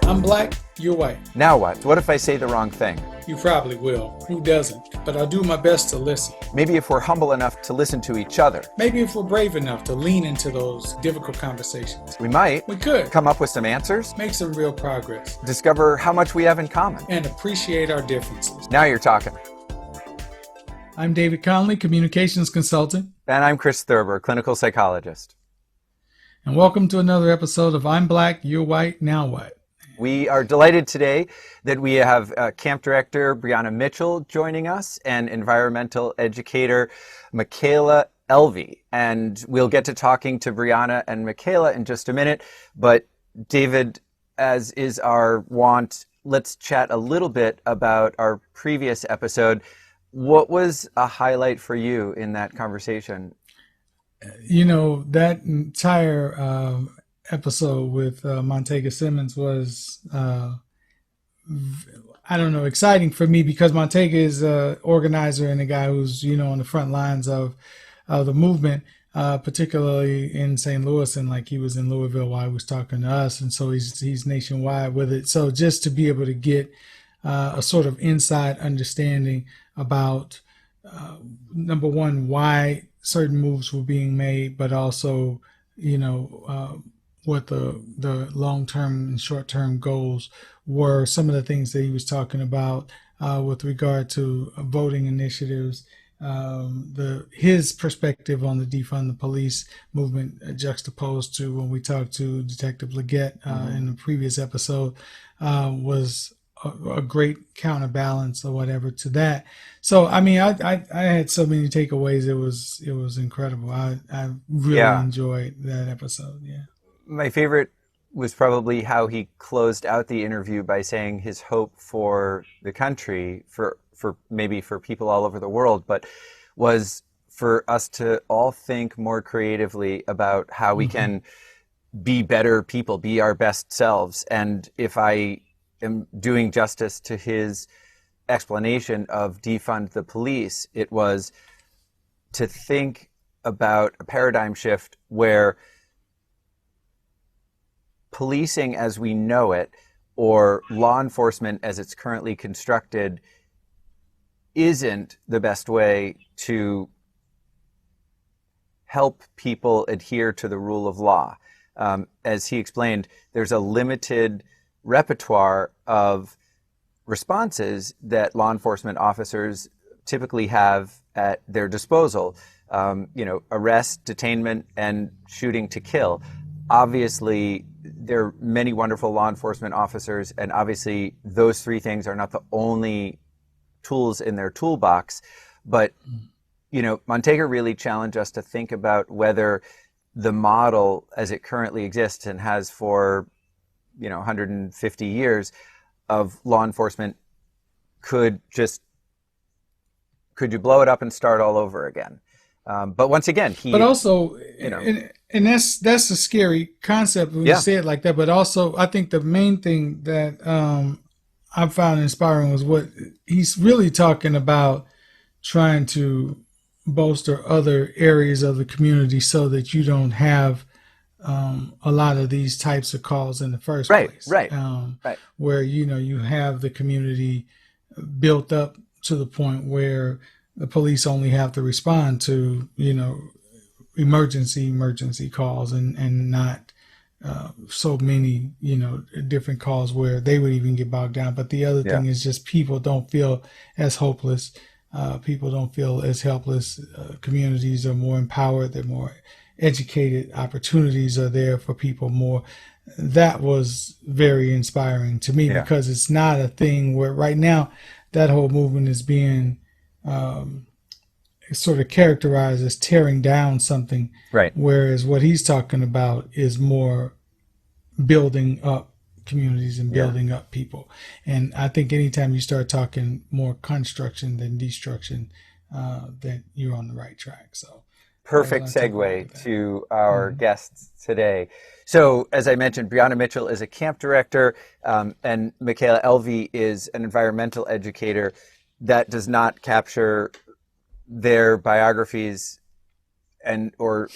I'm black, you're white. Now what? What if I say the wrong thing? You probably will. Who doesn't? But I'll do my best to listen. Maybe if we're humble enough to listen to each other. Maybe if we're brave enough to lean into those difficult conversations. We might. We could. Come up with some answers. Make some real progress. Discover how much we have in common. And appreciate our differences. Now you're talking. I'm David Conley, communications consultant. And I'm Chris Thurber, clinical psychologist. And welcome to another episode of I'm Black, You're White, Now What? We are delighted today that we have camp director Brianna Mitchell joining us and environmental educator Michaela Elvey. And we'll get to talking to Brianna and Michaela in just a minute. But David, as is our wont, let's chat a little bit about our previous episode. What was a highlight for you in that conversation? You know, that entire episode with Montega Simmons was, exciting for me because Montega is an organizer and a guy who's, on the front lines of the movement, particularly in St. Louis, and like he was in Louisville while he was talking to us, and so he's nationwide with it. So just to be able to get a sort of inside understanding about, number one, why certain moves were being made, but also, what the long-term and short-term goals were, some of the things that he was talking about with regard to voting initiatives, his perspective on the defund the police movement juxtaposed to when we talked to Detective Leggett in the previous episode was a great counterbalance or whatever to that. So I mean, I had so many takeaways. It was incredible. I really enjoyed that episode. Yeah. My favorite was probably how he closed out the interview by saying his hope for the country, for maybe for people all over the world, but was for us to all think more creatively about how we can be better people, be our best selves. And if I am doing justice to his explanation of defund the police, it was to think about a paradigm shift where policing as we know it, or law enforcement as it's currently constructed, isn't the best way to help people adhere to the rule of law. As he explained, there's a limited repertoire of responses that law enforcement officers typically have at their disposal. Arrest, detainment, and shooting to kill. Obviously, there are many wonderful law enforcement officers, and obviously those three things are not the only tools in their toolbox. But, Montega really challenged us to think about whether the model as it currently exists and has for, 150 years of law enforcement could you blow it up and start all over again? But once again, but also, and that's a scary concept when you say it like that. But also, I think the main thing that I found inspiring was what he's really talking about, trying to bolster other areas of the community so that you don't have a lot of these types of calls in the first place. Right. Where you have the community built up to the point where the police only have to respond to, emergency calls and not so many, different calls where they would even get bogged down. But the other thing is just people don't feel as hopeless. People don't feel as helpless. Communities are more empowered. They're more educated. Opportunities are there for people more. That was very inspiring to me because it's not a thing where right now that whole movement is being sort of characterized as tearing down something, right? Whereas what he's talking about is more building up communities and building up people. And I think anytime you start talking more construction than destruction, then you're on the right track. So perfect segue to our guests today. So as I mentioned, Brianna Mitchell is a camp director, and Michaela Elvey is an environmental educator. That does not capture their biographies or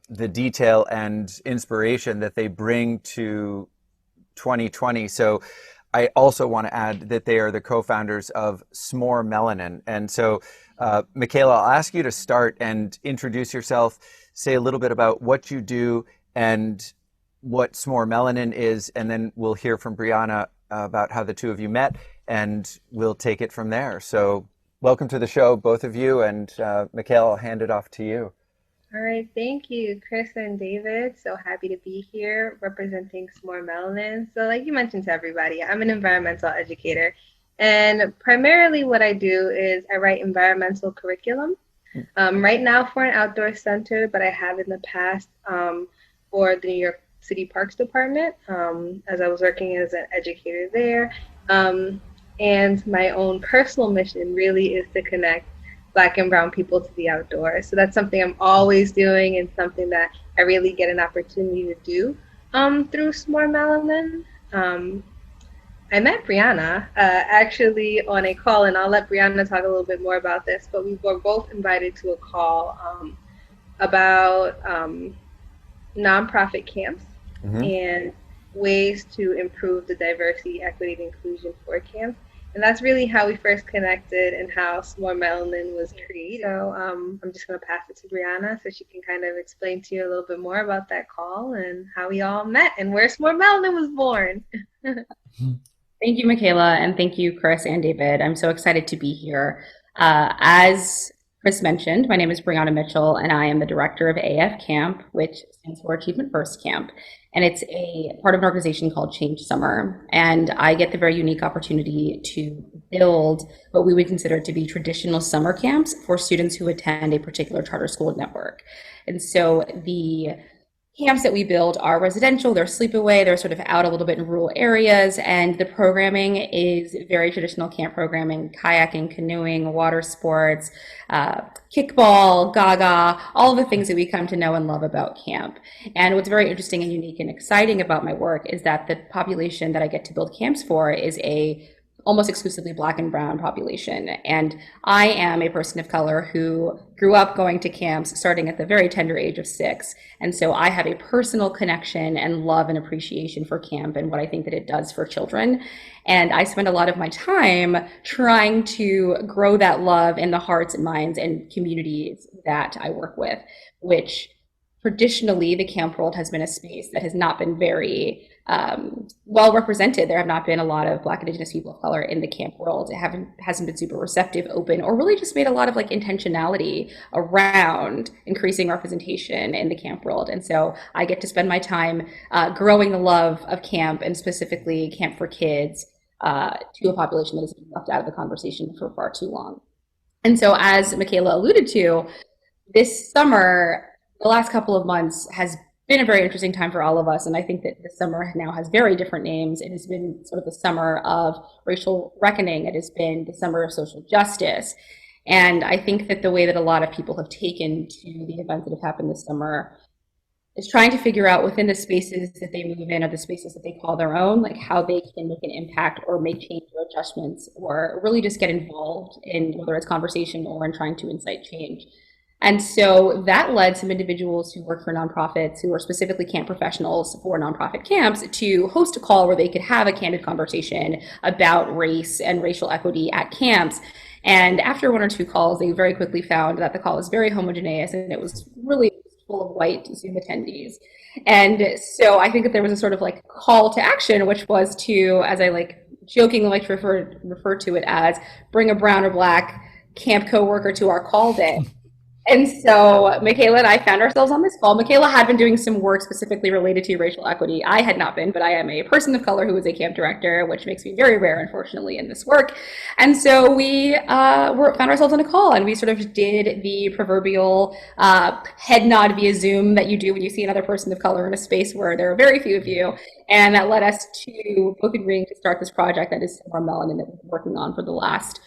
the detail and inspiration that they bring to 2020. So I also want to add that they are the co-founders of S'more Melanin. And so, Michaela, I'll ask you to start and introduce yourself, say a little bit about what you do and what S'more Melanin is, and then we'll hear from Brianna about how the two of you met, and we'll take it from there. So welcome to the show, both of you, and Michaela, I'll hand it off to you. All right, thank you, Chris and David. So happy to be here representing S'more Melanin. So like you mentioned to everybody, I'm an environmental educator. And primarily what I do is I write environmental curriculum. Right now for an outdoor center, but I have in the past for the New York City Parks Department as I was working as an educator there. And my own personal mission really is to connect Black and Brown people to the outdoors. So that's something I'm always doing and something that I really get an opportunity to do through S'more Melanin. I met Brianna actually on a call, and I'll let Brianna talk a little bit more about this, but we were both invited to a call about nonprofit camps Mm-hmm. and ways to improve the diversity, equity, and inclusion for camps. And that's really how we first connected and how S'more Melanin was created. So I'm just going to pass it to Brianna so she can kind of explain to you a little bit more about that call and how we all met and where S'more Melanin was born. Thank you, Michaela, and thank you, Chris and David. I'm so excited to be here. As Chris mentioned, my name is Brianna Mitchell, and I am the director of AF Camp, which stands for Achievement First Camp. And it's a part of an organization called Change Summer. And I get the very unique opportunity to build what we would consider to be traditional summer camps for students who attend a particular charter school network. And so the camps that we build are residential, they're sleepaway, they're sort of out a little bit in rural areas, and the programming is very traditional camp programming, kayaking, canoeing, water sports, kickball, gaga, all of the things that we come to know and love about camp. And what's very interesting and unique and exciting about my work is that the population that I get to build camps for is a almost exclusively Black and Brown population. And I am a person of color who grew up going to camps starting at the very tender age of 6. And so I have a personal connection and love and appreciation for camp and what I think that it does for children. And I spend a lot of my time trying to grow that love in the hearts and minds and communities that I work with, which traditionally the camp world has been a space that has not been very well represented. There have not been a lot of Black, Indigenous people of color in the camp world. It hasn't been super receptive, open, or really just made a lot of like intentionality around increasing representation in the camp world. And so I get to spend my time growing the love of camp, and specifically Camp for Kids, to a population that has been left out of the conversation for far too long. And so, as Michaela alluded to, this summer, the last couple of months has been a very interesting time for all of us. And I think that the summer now has very different names. It has been sort of the summer of racial reckoning. It has been the summer of social justice. And I think that the way that a lot of people have taken to the events that have happened this summer is trying to figure out within the spaces that they move in or the spaces that they call their own, like how they can make an impact or make change or adjustments or really just get involved in whether it's conversation or in trying to incite change. And so that led some individuals who work for nonprofits, who are specifically camp professionals for nonprofit camps, to host a call where they could have a candid conversation about race and racial equity at camps. And after one or two calls, they very quickly found that the call was very homogeneous and it was really full of white Zoom attendees. And so I think that there was a sort of like call to action, which was to, as I like jokingly like to refer to it as, bring a brown or Black camp coworker to our call day. And so Michaela and I found ourselves on this call. Michaela had been doing some work specifically related to racial equity. I had not been, but I am a person of color who is a camp director, which makes me very rare, unfortunately, in this work. And so we found ourselves on a call, and we sort of did the proverbial head nod via Zoom that you do when you see another person of color in a space where there are very few of you. And that led us to both agreeing to start this project that is S'More Melanin that we've been working on for the last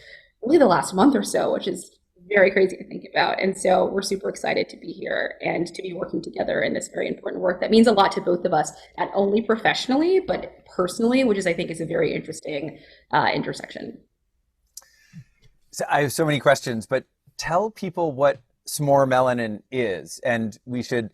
month or so, which is very crazy to think about. And so we're super excited to be here and to be working together in this very important work that means a lot to both of us, not only professionally, but personally, which is, I think, is a very interesting intersection. So I have so many questions, but tell people what S'more Melanin is. And we should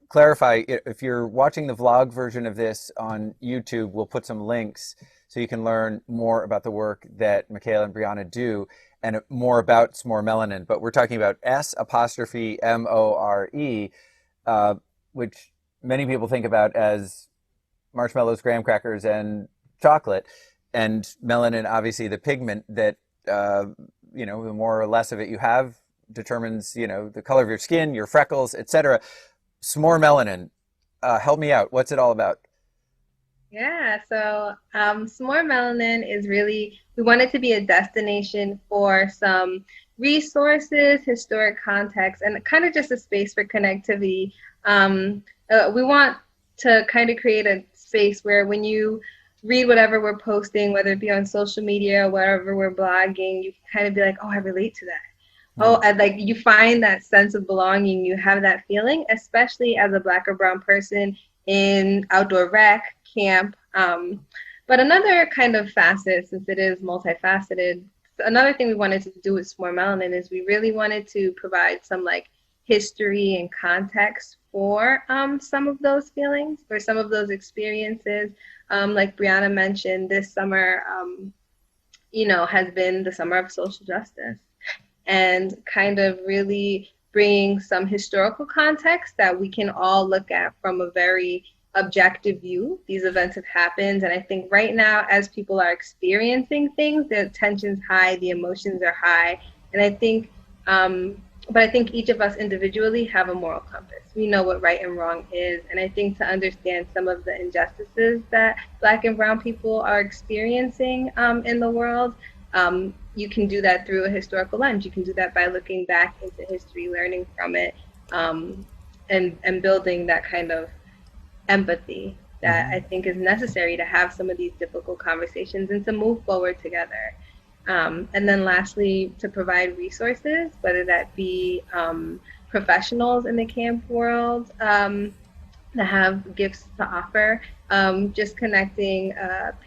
clarify, if you're watching the vlog version of this on YouTube, we'll put some links so you can learn more about the work that Michaela and Brianna do and more about S'more Melanin. But we're talking about S''MORE, which many people think about as marshmallows, graham crackers, and chocolate. And melanin, obviously, the pigment that, the more or less of it you have determines, the color of your skin, your freckles, etc. S'more Melanin, help me out. What's it all about? Yeah, so S'more Melanin is really, we want it to be a destination for some resources, historic context, and kind of just a space for connectivity. We want to kind of create a space where when you read whatever we're posting, whether it be on social media or wherever we're blogging, you can kind of be like, oh, I relate to that. Oh, and like you find that sense of belonging, you have that feeling, especially as a Black or brown person in outdoor rec, camp. But another kind of facet, since it is multifaceted, another thing we wanted to do with S'more Melanin is we really wanted to provide some like history and context for some of those feelings or some of those experiences. Like Brianna mentioned, this summer, has been the summer of social justice, and kind of really bringing some historical context that we can all look at from a very objective view. These events have happened, and I think right now, as people are experiencing things, the tension's high, the emotions are high, and I think, but I think each of us individually have a moral compass. We know what right and wrong is, and I think to understand some of the injustices that Black and brown people are experiencing in the world, you can do that through a historical lens. You can do that by looking back into history, learning from it, and building that kind of empathy that I think is necessary to have some of these difficult conversations and to move forward together. And then lastly, to provide resources, whether that be professionals in the camp world that have gifts to offer, just connecting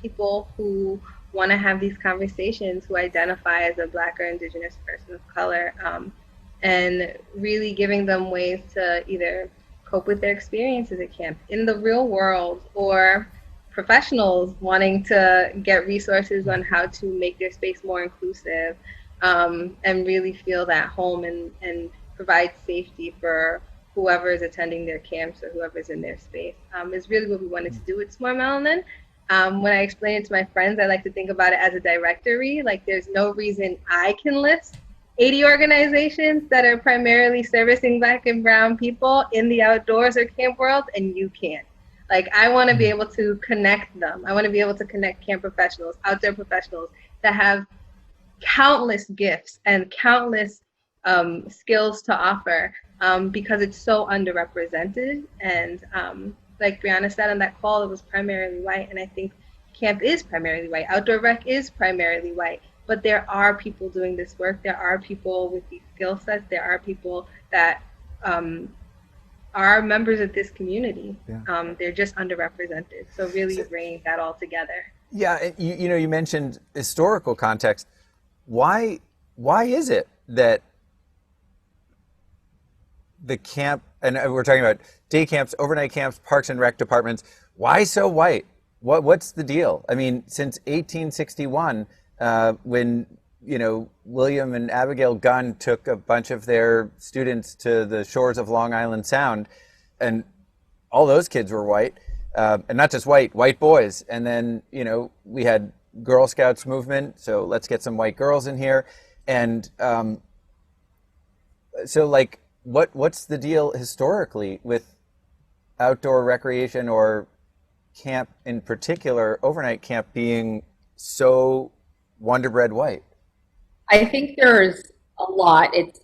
people who want to have these conversations, who identify as a Black or Indigenous person of color, and really giving them ways to either cope with their experiences at camp in the real world, or professionals wanting to get resources on how to make their space more inclusive, and really feel that home and provide safety for whoever is attending their camps or whoever's in their space, is really what we wanted to do with S'more Melanin. When I explain it to my friends, I like to think about it as a directory. Like there's no reason I can list 80 organizations that are primarily servicing Black and brown people in the outdoors or camp world, and you can't. Like I want to be able to connect them. I want to be able to connect camp professionals, outdoor professionals that have countless gifts and countless skills to offer, because it's so underrepresented. And like Brianna said on that call, it was primarily white, and I think camp is primarily white. Outdoor rec is primarily white. But there are people doing this work. There are people with these skill sets. There are people that are members of this community. Yeah. They're just underrepresented. So really bringing that all together. Yeah, you mentioned historical context. Why is it that the camp, and we're talking about day camps, overnight camps, parks and rec departments, why so white? What's the deal? I mean, since 1861, when William and Abigail Gunn took a bunch of their students to the shores of Long Island Sound, and all those kids were white, and not just white boys. And then we had Girl Scouts movement, so let's get some white girls in here. And so like, what's the deal historically with outdoor recreation or camp in particular, overnight camp, being so wonderbread white? I think there's a lot. It's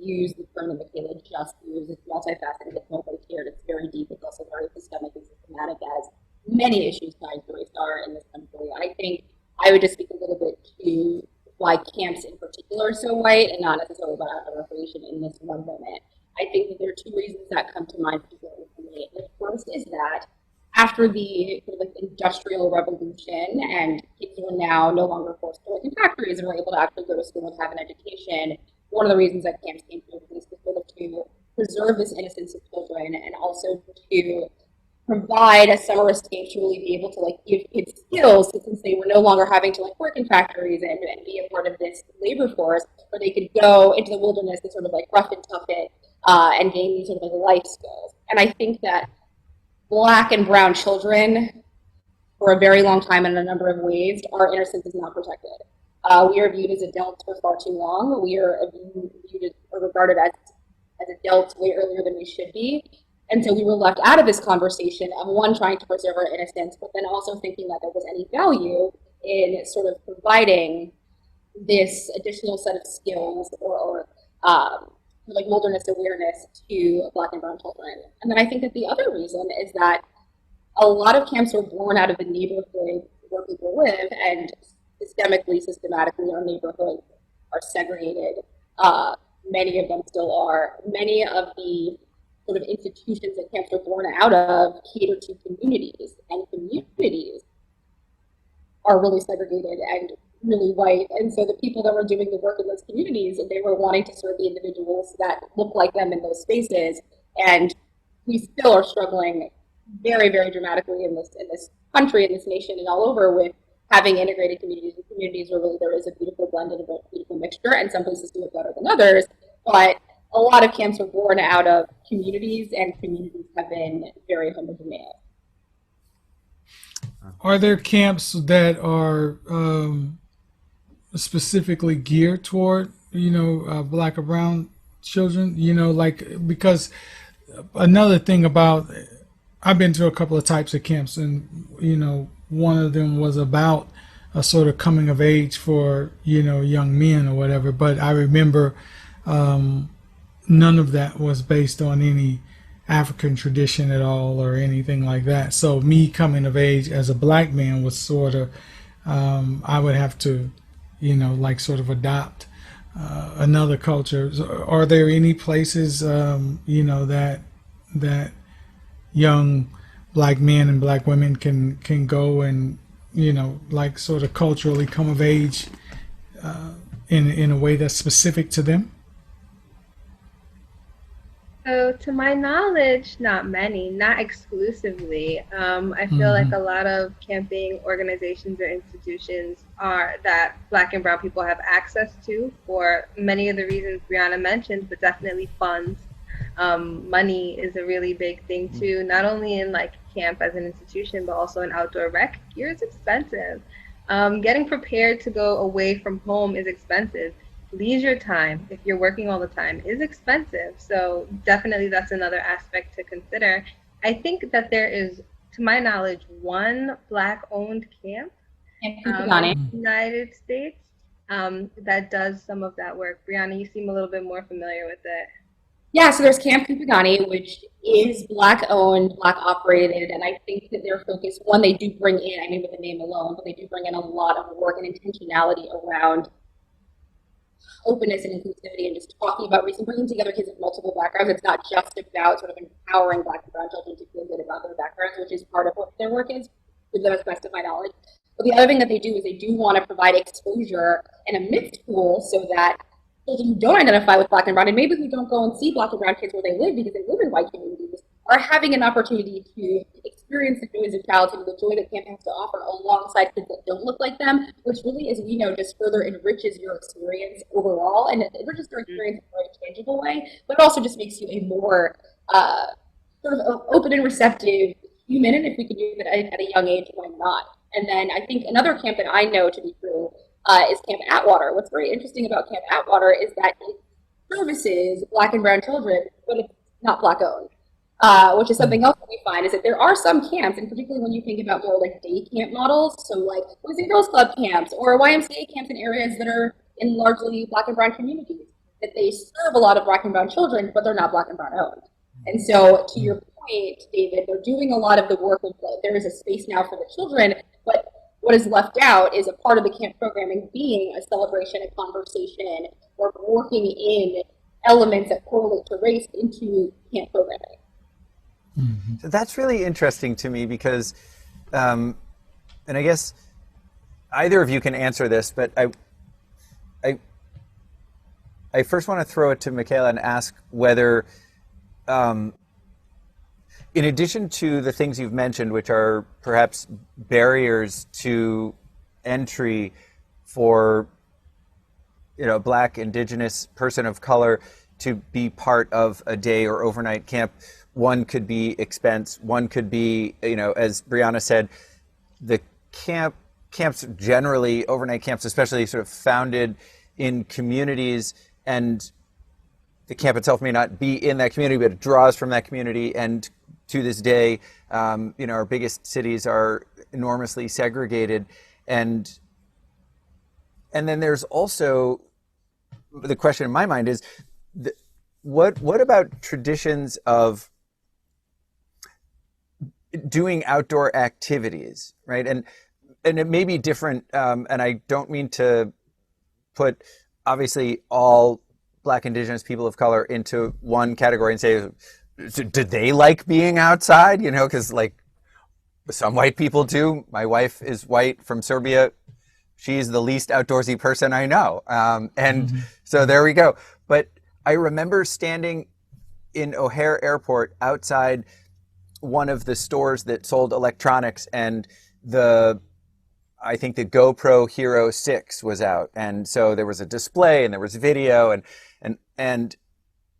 used, the term that Michaela just used. It's multifaceted, it's multi-tiered, it's very deep, it's also very systemic and systematic, as many issues tied to race are in this country. I think I would just speak a little bit to why camps in particular are so white, and not necessarily about outdoor recreation in this one moment. I think that there are two reasons that come to mind particularly for me. The first is that after the sort of like industrial revolution, and kids were now no longer forced to work in factories and were able to actually go to school and have an education, one of the reasons that camps came to exist was sort of to preserve this innocence of children and also to provide a summer escape to really be able to like give kids skills since they were no longer having to like work in factories and be a part of this labor force where they could go into the wilderness and sort of like rough and tough it and gain these sort of like life skills. And I think that Black and brown children for a very long time in a number of ways, our innocence is not protected. We are viewed as adults for far too long. We are viewed as, or regarded as adults way earlier than we should be. And so we were left out of this conversation of one, trying to preserve our innocence, but then also thinking that there was any value in sort of providing this additional set of skills or like wilderness awareness to Black and brown children. And then I think that the other reason is that a lot of camps are born out of the neighborhood where people live, and systematically, our neighborhoods are segregated. Many of them still are. Many of the sort of institutions that camps are born out of cater to communities, and communities are really segregated and really white. And so the people that were doing the work in those communities, they were wanting to serve the individuals that look like them in those spaces. And we still are struggling very, very dramatically in this country, in this nation, and all over with having integrated communities and communities where really there is a beautiful blend and a beautiful mixture, and some places do it better than others. But a lot of camps are born out of communities, and communities have been very homogeneous. Are there camps that are specifically geared toward, Black or brown children? Like, because another thing about, I've been to a couple of types of camps, and one of them was about a sort of coming of age for young men or whatever. But I remember none of that was based on any African tradition at all or anything like that. So me coming of age as a Black man was sort of I would have to like sort of adopt another culture. Are there any places that young Black men and Black women can go and like sort of culturally come of age in a way that's specific to them? So, to my knowledge, not many, not exclusively. I feel like a lot of camping organizations or institutions are that Black and brown people have access to for many of the reasons Brianna mentioned, but definitely funds. Money is a really big thing too, not only in like camp as an institution, but also in outdoor rec. Gear is expensive. Getting prepared to go away from home is expensive. Leisure time, if you're working all the time, is expensive. So definitely that's another aspect to consider. I think that there is, to my knowledge, one Black-owned camp in the United States that does some of that work. Brianna, you seem a little bit more familiar with it. Yeah, so there's Camp Kupagani, which is Black owned, Black operated, and I think that their focus, one, they do bring in, I mean with the name alone, but they do bring in a lot of work and intentionality around openness and inclusivity and just talking about reason, bringing together kids of multiple backgrounds. It's not just about sort of empowering Black and brown children to feel good about their backgrounds, which is part of what their work is, to the best of my knowledge. But the other thing that they do is they do want to provide exposure and a mixed pool so that children who don't identify with Black and brown, and maybe who don't go and see Black and brown kids where they live because they live in white communities, are having an opportunity to experience the joys of childhood, the joy that camp has to offer alongside kids that don't look like them, which really, as we know, just further enriches your experience overall, and it enriches your experience in a very tangible way, but it also just makes you a more sort of open and receptive human, and if we can do that at a young age, why not? And then I think another camp that I know to be true is Camp Atwater. What's very interesting about Camp Atwater is that it services Black and brown children, but it's not Black owned. Which is something else that we find is that there are some camps, and particularly when you think about more like day camp models, so like Boys and Girls Club camps or YMCA camps in areas that are in largely Black and brown communities, that they serve a lot of Black and brown children, but they're not Black and brown owned. And so to your point, David, they're doing a lot of the work of there is a space now for the children, but what is left out is a part of the camp programming being a celebration, a conversation, or working in elements that correlate to race into camp programming. So that's really interesting to me because, and I guess either of you can answer this, but I first want to throw it to Michaela and ask whether um, in addition to the things you've mentioned, which are perhaps barriers to entry for Black, Indigenous, person of color to be part of a day or overnight camp, one could be expense. One could be, as Brianna said, the camps generally, overnight camps, especially sort of founded in communities, and the camp itself may not be in that community, but it draws from that community. And to this day, our biggest cities are enormously segregated, and then there's also the question in my mind is, what about traditions of doing outdoor activities, right? And it may be different, and I don't mean to put obviously all Black, Indigenous, people of color into one category and say, did they like being outside? Because like some white people do. My wife is white from Serbia. She's the least outdoorsy person I know. And so there we go. But I remember standing in O'Hare Airport outside one of the stores that sold electronics, and I think the GoPro Hero 6 was out. And so there was a display and there was video, and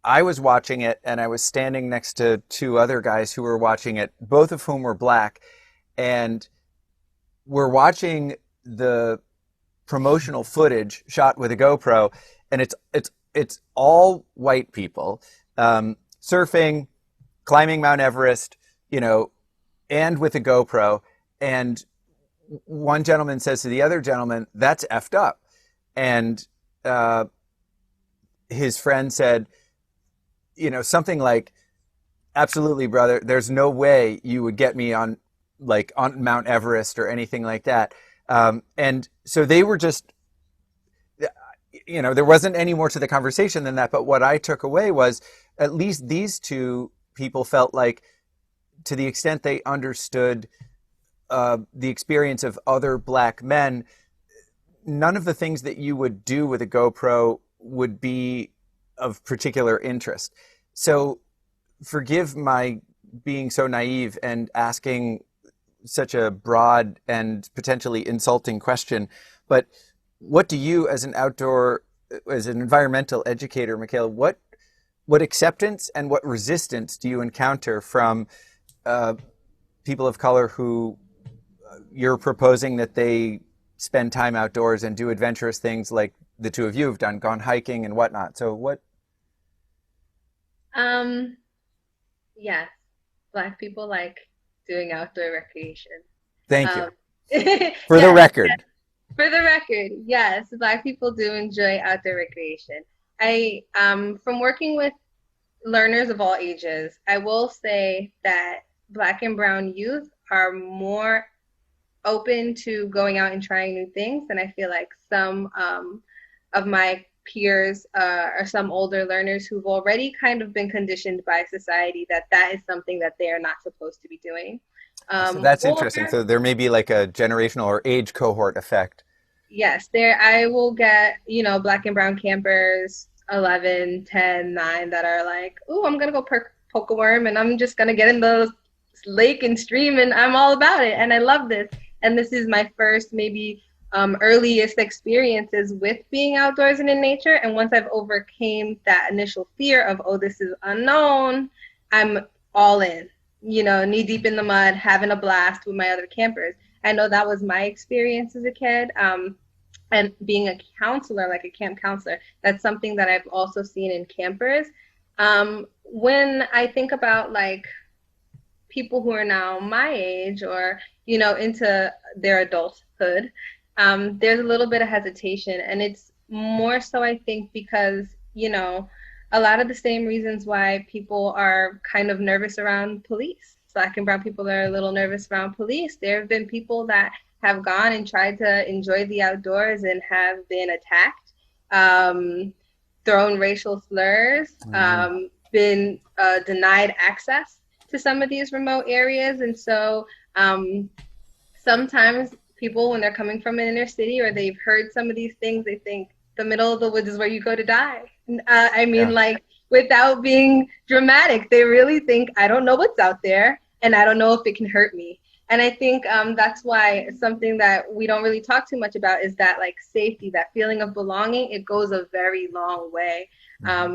I was watching it, and I was standing next to two other guys who were watching it, both of whom were Black, and we're watching the promotional footage shot with a GoPro, and it's all white people surfing, climbing Mount Everest, and with a GoPro. And one gentleman says to the other gentleman, "That's effed up," and his friend said, something like, "Absolutely, brother. There's no way you would get me on Mount Everest or anything like that." And so they were just, there wasn't any more to the conversation than that. But what I took away was at least these two people felt like, to the extent they understood the experience of other Black men, none of the things that you would do with a GoPro would be of particular interest. So forgive my being so naive and asking such a broad and potentially insulting question, but what do you, as an environmental educator, Michaela, what acceptance and what resistance do you encounter from people of color who you're proposing that they spend time outdoors and do adventurous things like the two of you have done, gone hiking and whatnot? So what? Yes, Black people like doing outdoor recreation. Thank you. Um, For the yes, record. for the record, yes, Black people do enjoy outdoor recreation. From working with learners of all ages, I will say that Black and brown youth are more open to going out and trying new things than I feel like some of my peers or some older learners who've already kind of been conditioned by society that is something that they are not supposed to be doing. So that's Or interesting. So there may be like a generational or age cohort effect. yes, I will get, Black and brown campers, 11, 10, 9, that are like, "Ooh, I'm going to go poke a worm, and I'm just going to get in the lake and stream, and I'm all about it. And I love this. And this is my first, maybe earliest experiences with being outdoors and in nature. And once I've overcame that initial fear of, oh, this is unknown, I'm all in, knee deep in the mud, having a blast with my other campers. I know that was my experience as a kid. And being a counselor, like a camp counselor, that's something that I've also seen in campers. When I think about like people who are now my age or, into their adulthood, there's a little bit of hesitation. And it's more so, I think, because, a lot of the same reasons why people are kind of nervous around police. Black and brown people are a little nervous around police. There have been people that have gone and tried to enjoy the outdoors and have been attacked, thrown racial slurs, been denied access to some of these remote areas. And so sometimes people, when they're coming from an inner city or they've heard some of these things, they think the middle of the woods is where you go to die. without being dramatic. They really think, I don't know what's out there, and I don't know if it can hurt me. And I think that's why something that we don't really talk too much about is that like safety, that feeling of belonging. It goes a very long way,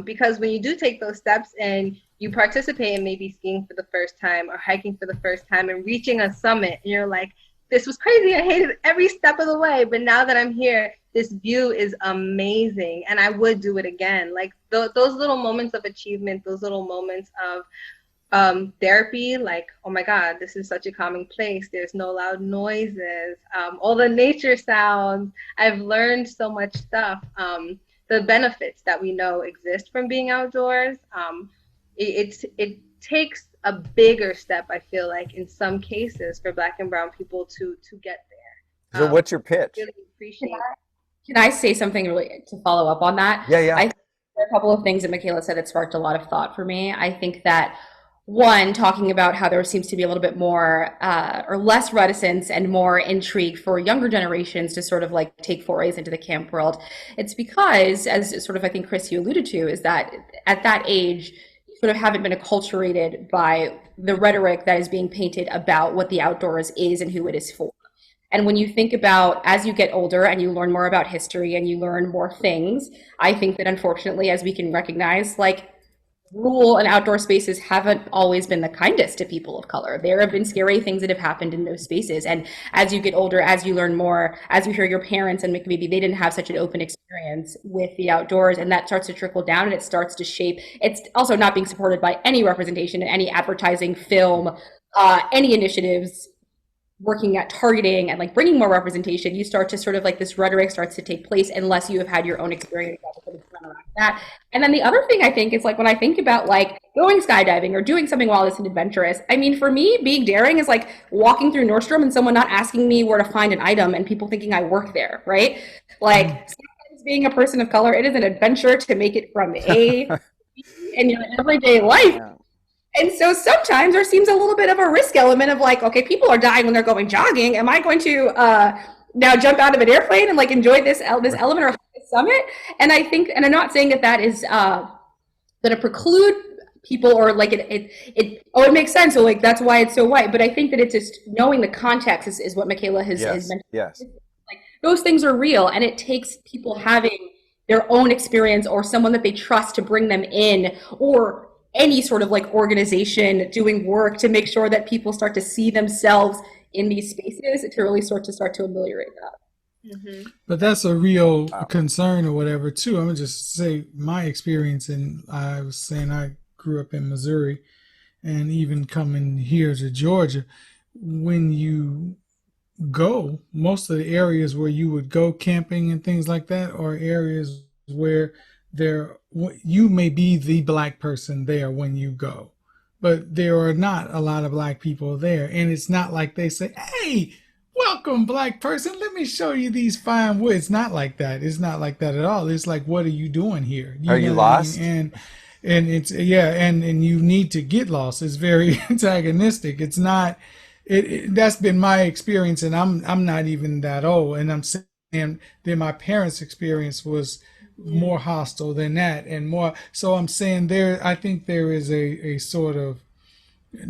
because when you do take those steps and you participate in maybe skiing for the first time or hiking for the first time and reaching a summit, and you're like, this was crazy. I hated every step of the way, but now that I'm here, this view is amazing, and I would do it again. Like those little moments of achievement, those little moments of therapy, like, oh my God, this is such a calming place. There's no loud noises, all the nature sounds. I've learned so much stuff. The benefits that we know exist from being outdoors. It takes a bigger step, I feel like, in some cases for Black and Brown people to get there. So what's your pitch? Really appreciate. Can I say something really to follow up on that? Yeah, yeah. I think there are a couple of things that Michaela said that sparked a lot of thought for me. I think that one, talking about how there seems to be a little bit more or less reticence and more intrigue for younger generations to sort of like take forays into the camp world. It's because, as sort of I think Chris, you alluded to, is that at that age, you sort of haven't been acculturated by the rhetoric that is being painted about what the outdoors is and who it is for. And when you think about, as you get older and you learn more about history and you learn more things, I think that unfortunately, as we can recognize, like rural and outdoor spaces haven't always been the kindest to people of color. There have been scary things that have happened in those spaces. And as you get older, as you learn more, as you hear your parents and maybe they didn't have such an open experience with the outdoors, and that starts to trickle down and it starts to shape. It's also not being supported by any representation in any advertising, film, any initiatives working at targeting and like bringing more representation. You start to sort of like this rhetoric starts to take place unless you have had your own experience around that. And then the other thing I think is like when I think about like going skydiving or doing something wildest and adventurous, I mean, for me, being daring is like walking through Nordstrom and someone not asking me where to find an item and people thinking I work there, right? Like sometimes being a person of color, it is an adventure to make it from A in your everyday life. Yeah. And so sometimes there seems a little bit of a risk element of like, okay, people are dying when they're going jogging. Am I going to now jump out of an airplane and like enjoy this element or this summit? And I think, and I'm not saying that that is going to preclude people or like it makes sense. So like that's why it's so white. But I think that it's just knowing the context is what Michaela has mentioned. Yes. Like those things are real, and it takes people having their own experience or someone that they trust to bring them in, or any sort of like organization doing work to make sure that people start to see themselves in these spaces to really start to ameliorate that. But that's a real concern or whatever too. I'm gonna just say my experience, and I was saying I grew up in Missouri, and even coming here to Georgia, when you go, most of the areas where you would go camping and things like that are areas where you may be the Black person there when you go, but there are not a lot of Black people there, and it's not like they say, hey, welcome Black person, let me show you these fine woods. It's not like that. It's not like that at all. It's like, what are you doing here? Are you lost? And it's and you need to get lost. It's very antagonistic. It's not that's been my experience, and I'm not even that old, and I'm saying that my parents' experience was more hostile than that, and more so I'm saying I think there is a sort of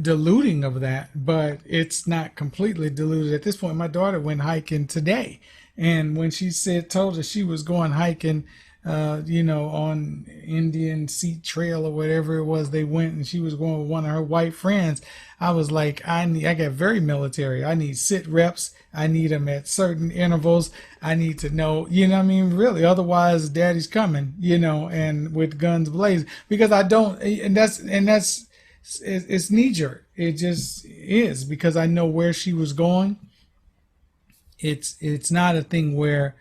diluting of that, but it's not completely diluted at this point. My daughter went hiking today, and when she told us she was going hiking on Indian Seat Trail or whatever it was they went, and she was going with one of her white friends, I was like, I got very military. I need sit reps. I need them at certain intervals. I need to know, what I mean, really, otherwise daddy's coming, and with guns blazing, because I don't, it's knee jerk. It just is, because I know where she was going. It's not a thing where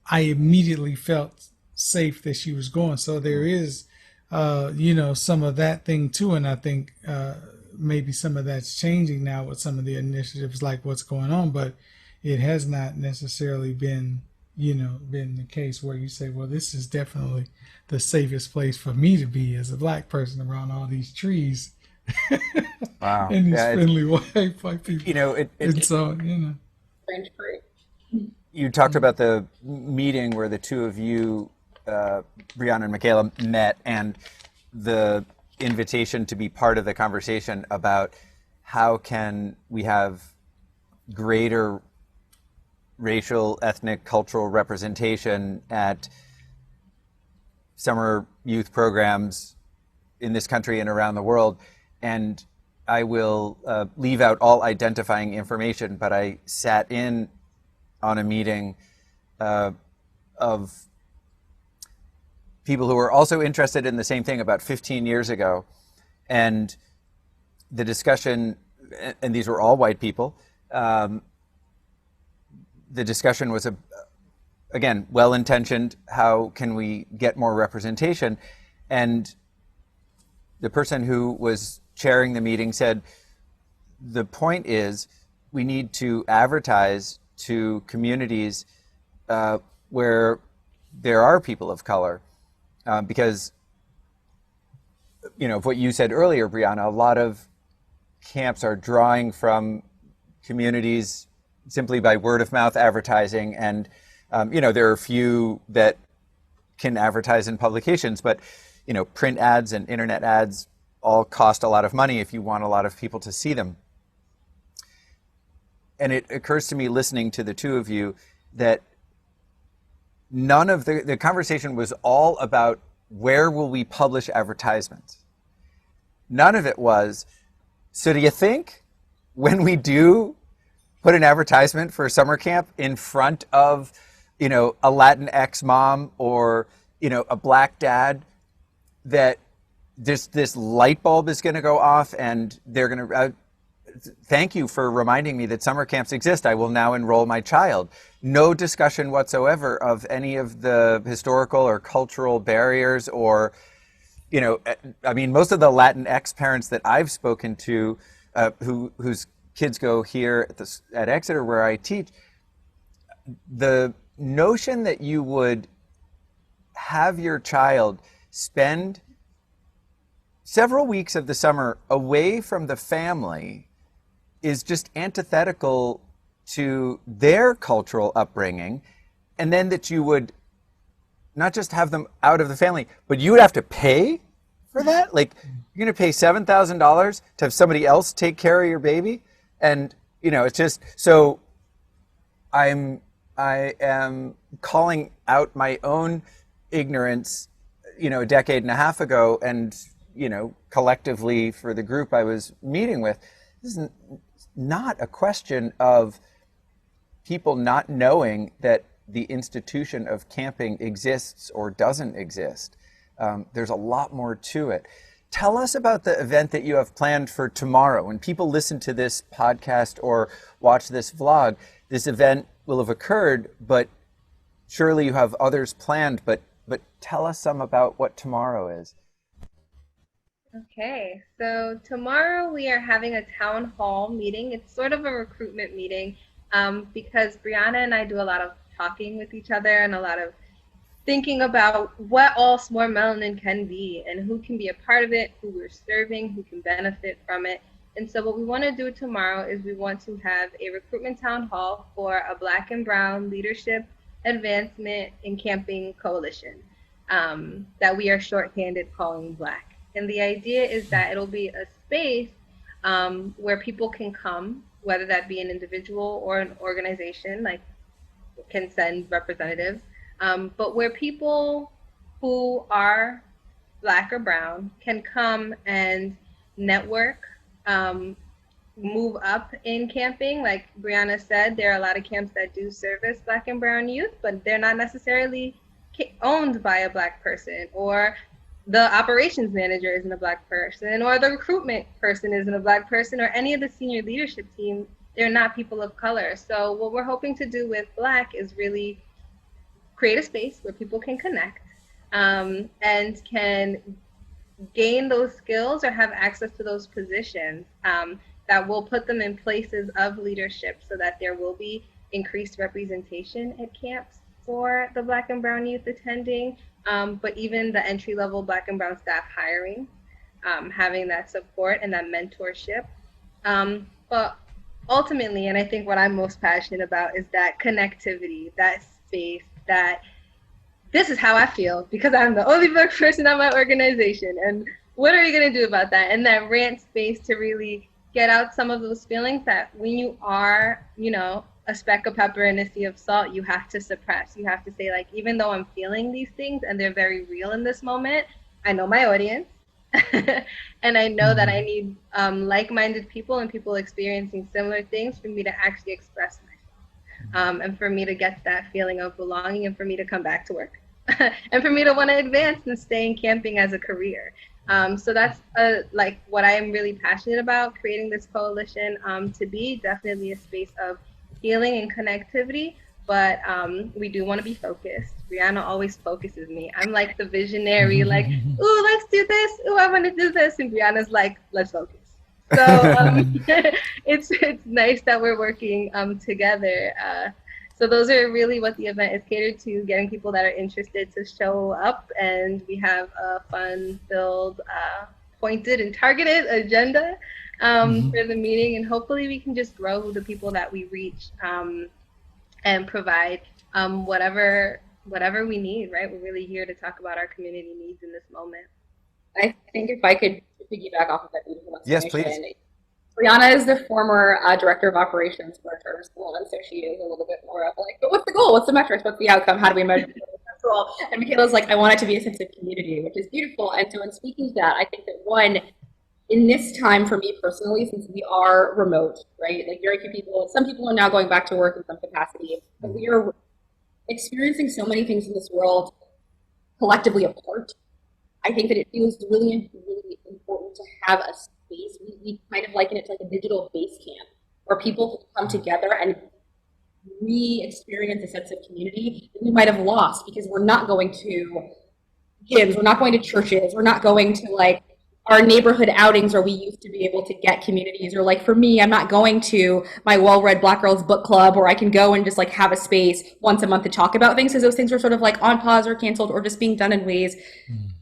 I immediately felt safe that she was going. So there is, some of that thing too. And I think maybe some of that's changing now with some of the initiatives like what's going on, but it has not necessarily been the case where you say, well, this is definitely the safest place for me to be as a Black person around all these trees. Wow. And these friendly white people. Strange fruit. You talked about the meeting where the two of you, Brianna and Michaela, met, and the invitation to be part of the conversation about how can we have greater racial, ethnic, cultural representation at summer youth programs in this country and around the world. And I will leave out all identifying information, but I sat in on a meeting of people who were also interested in the same thing about 15 years ago. And the discussion, and these were all white people, the discussion was, again, well-intentioned. How can we get more representation? And the person who was chairing the meeting said, the point is we need to advertise to communities where there are people of color. Because, of what you said earlier, Brianna, a lot of camps are drawing from communities simply by word of mouth advertising. And, there are a few that can advertise in publications, but, print ads and internet ads all cost a lot of money if you want a lot of people to see them. And it occurs to me listening to the two of you that none of the conversation was all about where will we publish advertisements. None of it was, so do you think when we do put an advertisement for a summer camp in front of, a Latinx mom or, a black dad, that this light bulb is going to go off and they're going to, thank you for reminding me that summer camps exist. I will now enroll my child. No discussion whatsoever of any of the historical or cultural barriers or, most of the Latinx parents that I've spoken to whose kids go here at Exeter where I teach, the notion that you would have your child spend several weeks of the summer away from the family is just antithetical to their cultural upbringing, and then that you would not just have them out of the family, but you would have to pay for that? Like, you're going to pay $7,000 to have somebody else take care of your baby? And, it's just, so I am calling out my own ignorance, a decade and a half ago, and, collectively for the group I was meeting with. This is not a question of people not knowing that the institution of camping exists or doesn't exist. There's a lot more to it. Tell us about the event that you have planned for tomorrow. When people listen to this podcast or watch this vlog, this event will have occurred, but surely you have others planned, but tell us some about what tomorrow is. Okay, so tomorrow we are having a town hall meeting. It's sort of a recruitment meeting because Brianna and I do a lot of talking with each other and a lot of thinking about what all S'More Melanin can be and who can be a part of it, who we're serving, who can benefit from it. And so what we want to do tomorrow is we want to have a recruitment town hall for a Black and Brown Leadership Advancement in Camping Coalition that we are shorthanded calling Black. And the idea is that it'll be a space where people can come, whether that be an individual or an organization, like can send representatives, but where people who are Black or Brown can come and network, move up in camping. Like Brianna said, there are a lot of camps that do service Black and Brown youth, but they're not necessarily owned by a Black person, or the operations manager isn't a Black person, or the recruitment person isn't a Black person, or any of the senior leadership team, they're not people of color. So what we're hoping to do with Black is really create a space where people can connect and can gain those skills or have access to those positions that will put them in places of leadership so that there will be increased representation at camps for the Black and Brown youth attending, but even the entry-level Black and Brown staff hiring, having that support and that mentorship. But ultimately, and I think what I'm most passionate about is that connectivity, that space, that this is how I feel because I'm the only Black person on my organization. And what are you going to do about that? And that rant space to really get out some of those feelings that when you are, you know, a speck of pepper in a sea of salt, you have to suppress. You have to say, like, even though I'm feeling these things and they're very real in this moment, I know my audience. And I know that I Mhm. need like-minded people and people experiencing similar things for me to actually express and for me to get that feeling of belonging and for me to come back to work and for me to want to advance and stay in camping as a career. So that's like what I am really passionate about, creating this coalition to be definitely a space of healing and connectivity. But we do want to be focused. Brianna always focuses me. I'm like the visionary, like, ooh, let's do this. Ooh, I want to do this. And Brianna's like, let's focus. So Mhm. it's nice that we're working together. So those are really what the event is catered to, getting people that are interested to show up, and we have a fun-filled, pointed, and targeted agenda Mhm. for the meeting, and hopefully we can just grow the people that we reach and provide whatever we need. Right, we're really here to talk about our community needs in this moment. I think if I could piggyback off of that beautiful Yes, please. explanation, Brianna is the former director of operations for a charter school, and so she is a little bit more of like, but what's the goal? What's the metrics? What's the outcome? How do we measure the goal? And Michaela's like, I want it to be a sense of community, which is beautiful. And so, in speaking to that, I think that one, in this time for me personally, since we are remote, right? Like very few people, some people are now going back to work in some capacity, but we are experiencing so many things in this world collectively apart. I think that it feels really, really important to have a space. We kind of liken it to like a digital base camp where people come together and re-experience a sense of community that we might have lost because we're not going to gyms, we're not going to churches, we're not going to like our neighborhood outings where we used to be able to get communities, or like for me, I'm not going to my well-read Black Girls Book Club where I can go and just like have a space once a month to talk about things, because those things are sort of like on pause or canceled or just being done in ways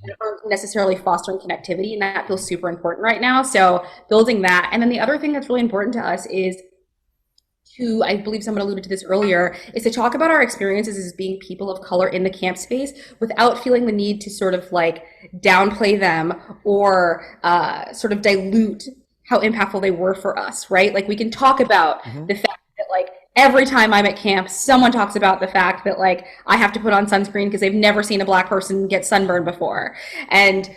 that aren't necessarily fostering connectivity, and that feels super important right now. So building that. And then the other thing that's really important to us is to, I believe someone alluded to this earlier, is to talk about our experiences as being people of color in the camp space without feeling the need to sort of like downplay them or sort of dilute how impactful they were for us, right? Like we can talk about Mm-hmm. the fact that like every time I'm at camp, someone talks about the fact that like I have to put on sunscreen because they've never seen a Black person get sunburned before. And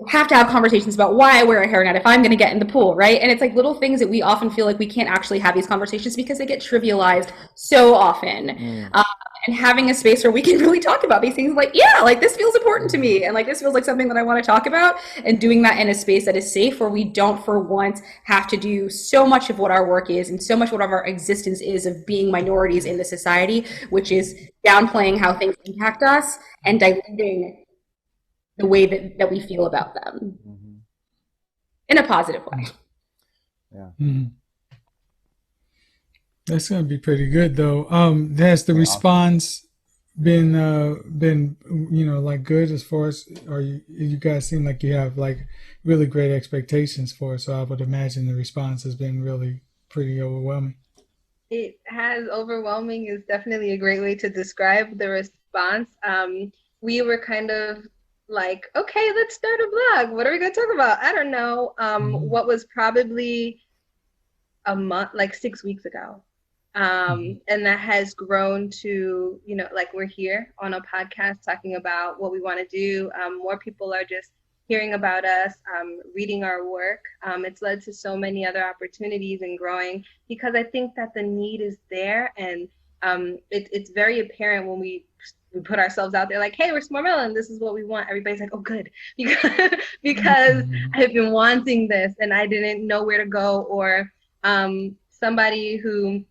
have to have conversations about why I wear a hairnet if I'm going to get in the pool, right? And it's like little things that we often feel like we can't actually have these conversations because they get trivialized so often. Mm. And having a space where we can really talk about these things, like, yeah, like this feels important to me, and like this feels like something that I want to talk about, and doing that in a space that is safe where we don't, for once, have to do so much of what our work is and so much what our existence is of being minorities in the society, which is downplaying how things impact us and diluting the way that we feel about them Mm-hmm. in a positive way. Yeah. Mhm. That's gonna be pretty good though. Has the Okay, awesome. response been like good as far as, or you guys seem like you have like really great expectations for it, so I would imagine the response has been really pretty overwhelming. It has overwhelming is definitely a great way to describe the response. We were kind of like, okay, let's start a blog. What are we going to talk about? I don't know. Mhm. What was probably a month, like 6 weeks ago. Mhm. And that has grown to, you know, like we're here on a podcast talking about what we want to do. More people are just hearing about us, reading our work. It's led to so many other opportunities and growing because I think that the need is there, and it's very apparent when we put ourselves out there like, hey, we're S'more Melanin, this is what we want. Everybody's like, oh, good, because Mhm. I've been wanting this and I didn't know where to go, or somebody who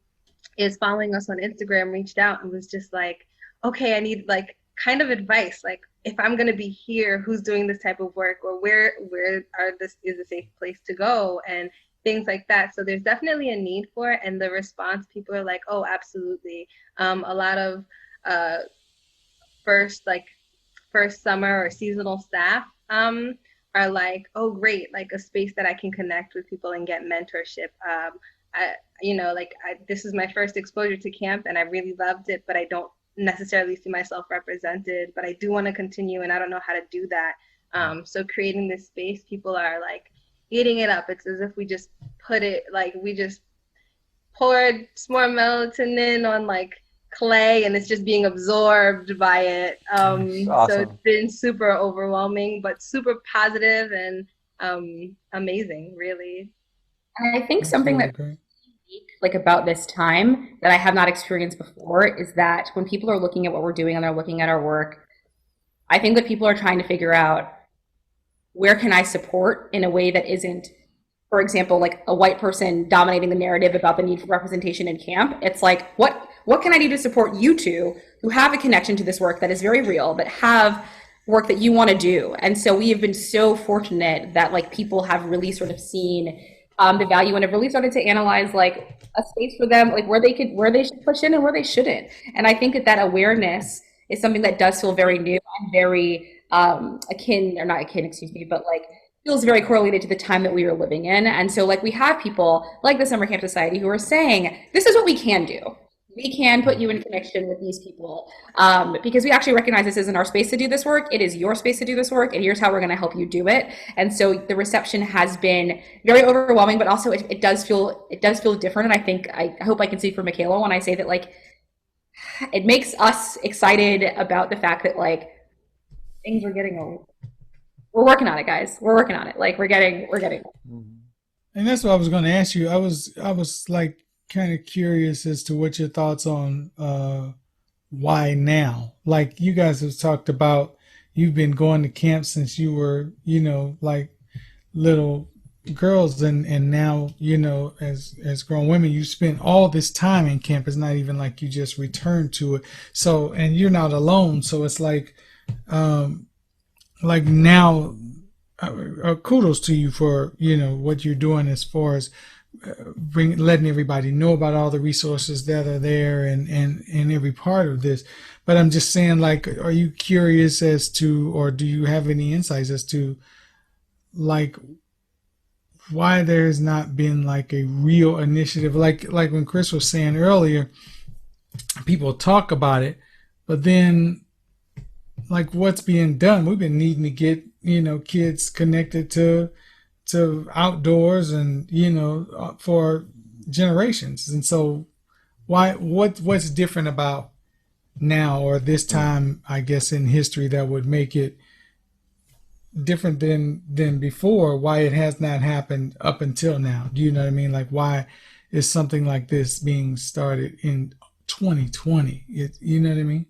is following us on Instagram reached out and was just like, okay, I need like kind of advice. Like if I'm gonna be here, who's doing this type of work, or where are this is a safe place to go, and things like that. So there's definitely a need for it, and the response, people are like, oh, absolutely. A lot of uh, first like first summer or seasonal staff are like, oh, great, like a space that I can connect with people and get mentorship. I, like this is my first exposure to camp and I really loved it, but I don't necessarily see myself represented, but I do want to continue and I don't know how to do that. So creating this space, people are like eating it up. It's as if we just put it, like we just poured S'more Melanin on like clay and it's just being absorbed by it. That's So it's awesome. been super overwhelming, but super positive and amazing, really. And I think That's something really that great. like about this time that I have not experienced before is that when people are looking at what we're doing and they're looking at our work, I think that people are trying to figure out where can I support in a way that isn't, for example, like a white person dominating the narrative about the need for representation in camp. It's like, what can I do to support you two who have a connection to this work that is very real, but have work that you want to do? And so we have been so fortunate that like people have really sort of seen the value and have really started to analyze like a space for them, like where they should push in and where they shouldn't. And I think that that awareness is something that does feel very new and very akin, or not akin, excuse me, but like feels very correlated to the time that we are living in. And so like we have people like the Summer Camp Society who are saying, this is what we can do. We can put you in connection with these people because we actually recognize this isn't our space to do this work. It is your space to do this work, and here's how we're going to help you do it. And so the reception has been very overwhelming, but also it does feel different. And I think I hope I can speak for Michaela when I say that like it makes us excited about the fact that like things are getting we're working on it, guys. We're working on it. Like we're getting. Mhm. And that's what I was going to ask you. I was like kind of curious as to what your thoughts on why now. Like you guys have talked about, you've been going to camp since you were, like little girls, and now, as grown women, you spent all this time in camp. It's not even like you just returned to it. So, and you're not alone. So it's um, like now, kudos to you for what you're doing as far as letting everybody know about all the resources that are there, and every part of this. But I'm just saying, like, are you curious as to, or do you have any insights as to, like, why there's not been like a real initiative, like when Chris was saying earlier, people talk about it, but then, like, what's being done? We've been needing to get kids connected to outdoors, and for generations. And so what's different about now, or this time, I guess, in history, that would make it different than before? Why it has not happened up until now? Do you know what I mean? Like, why is something like this being started in 2020? You know what I mean?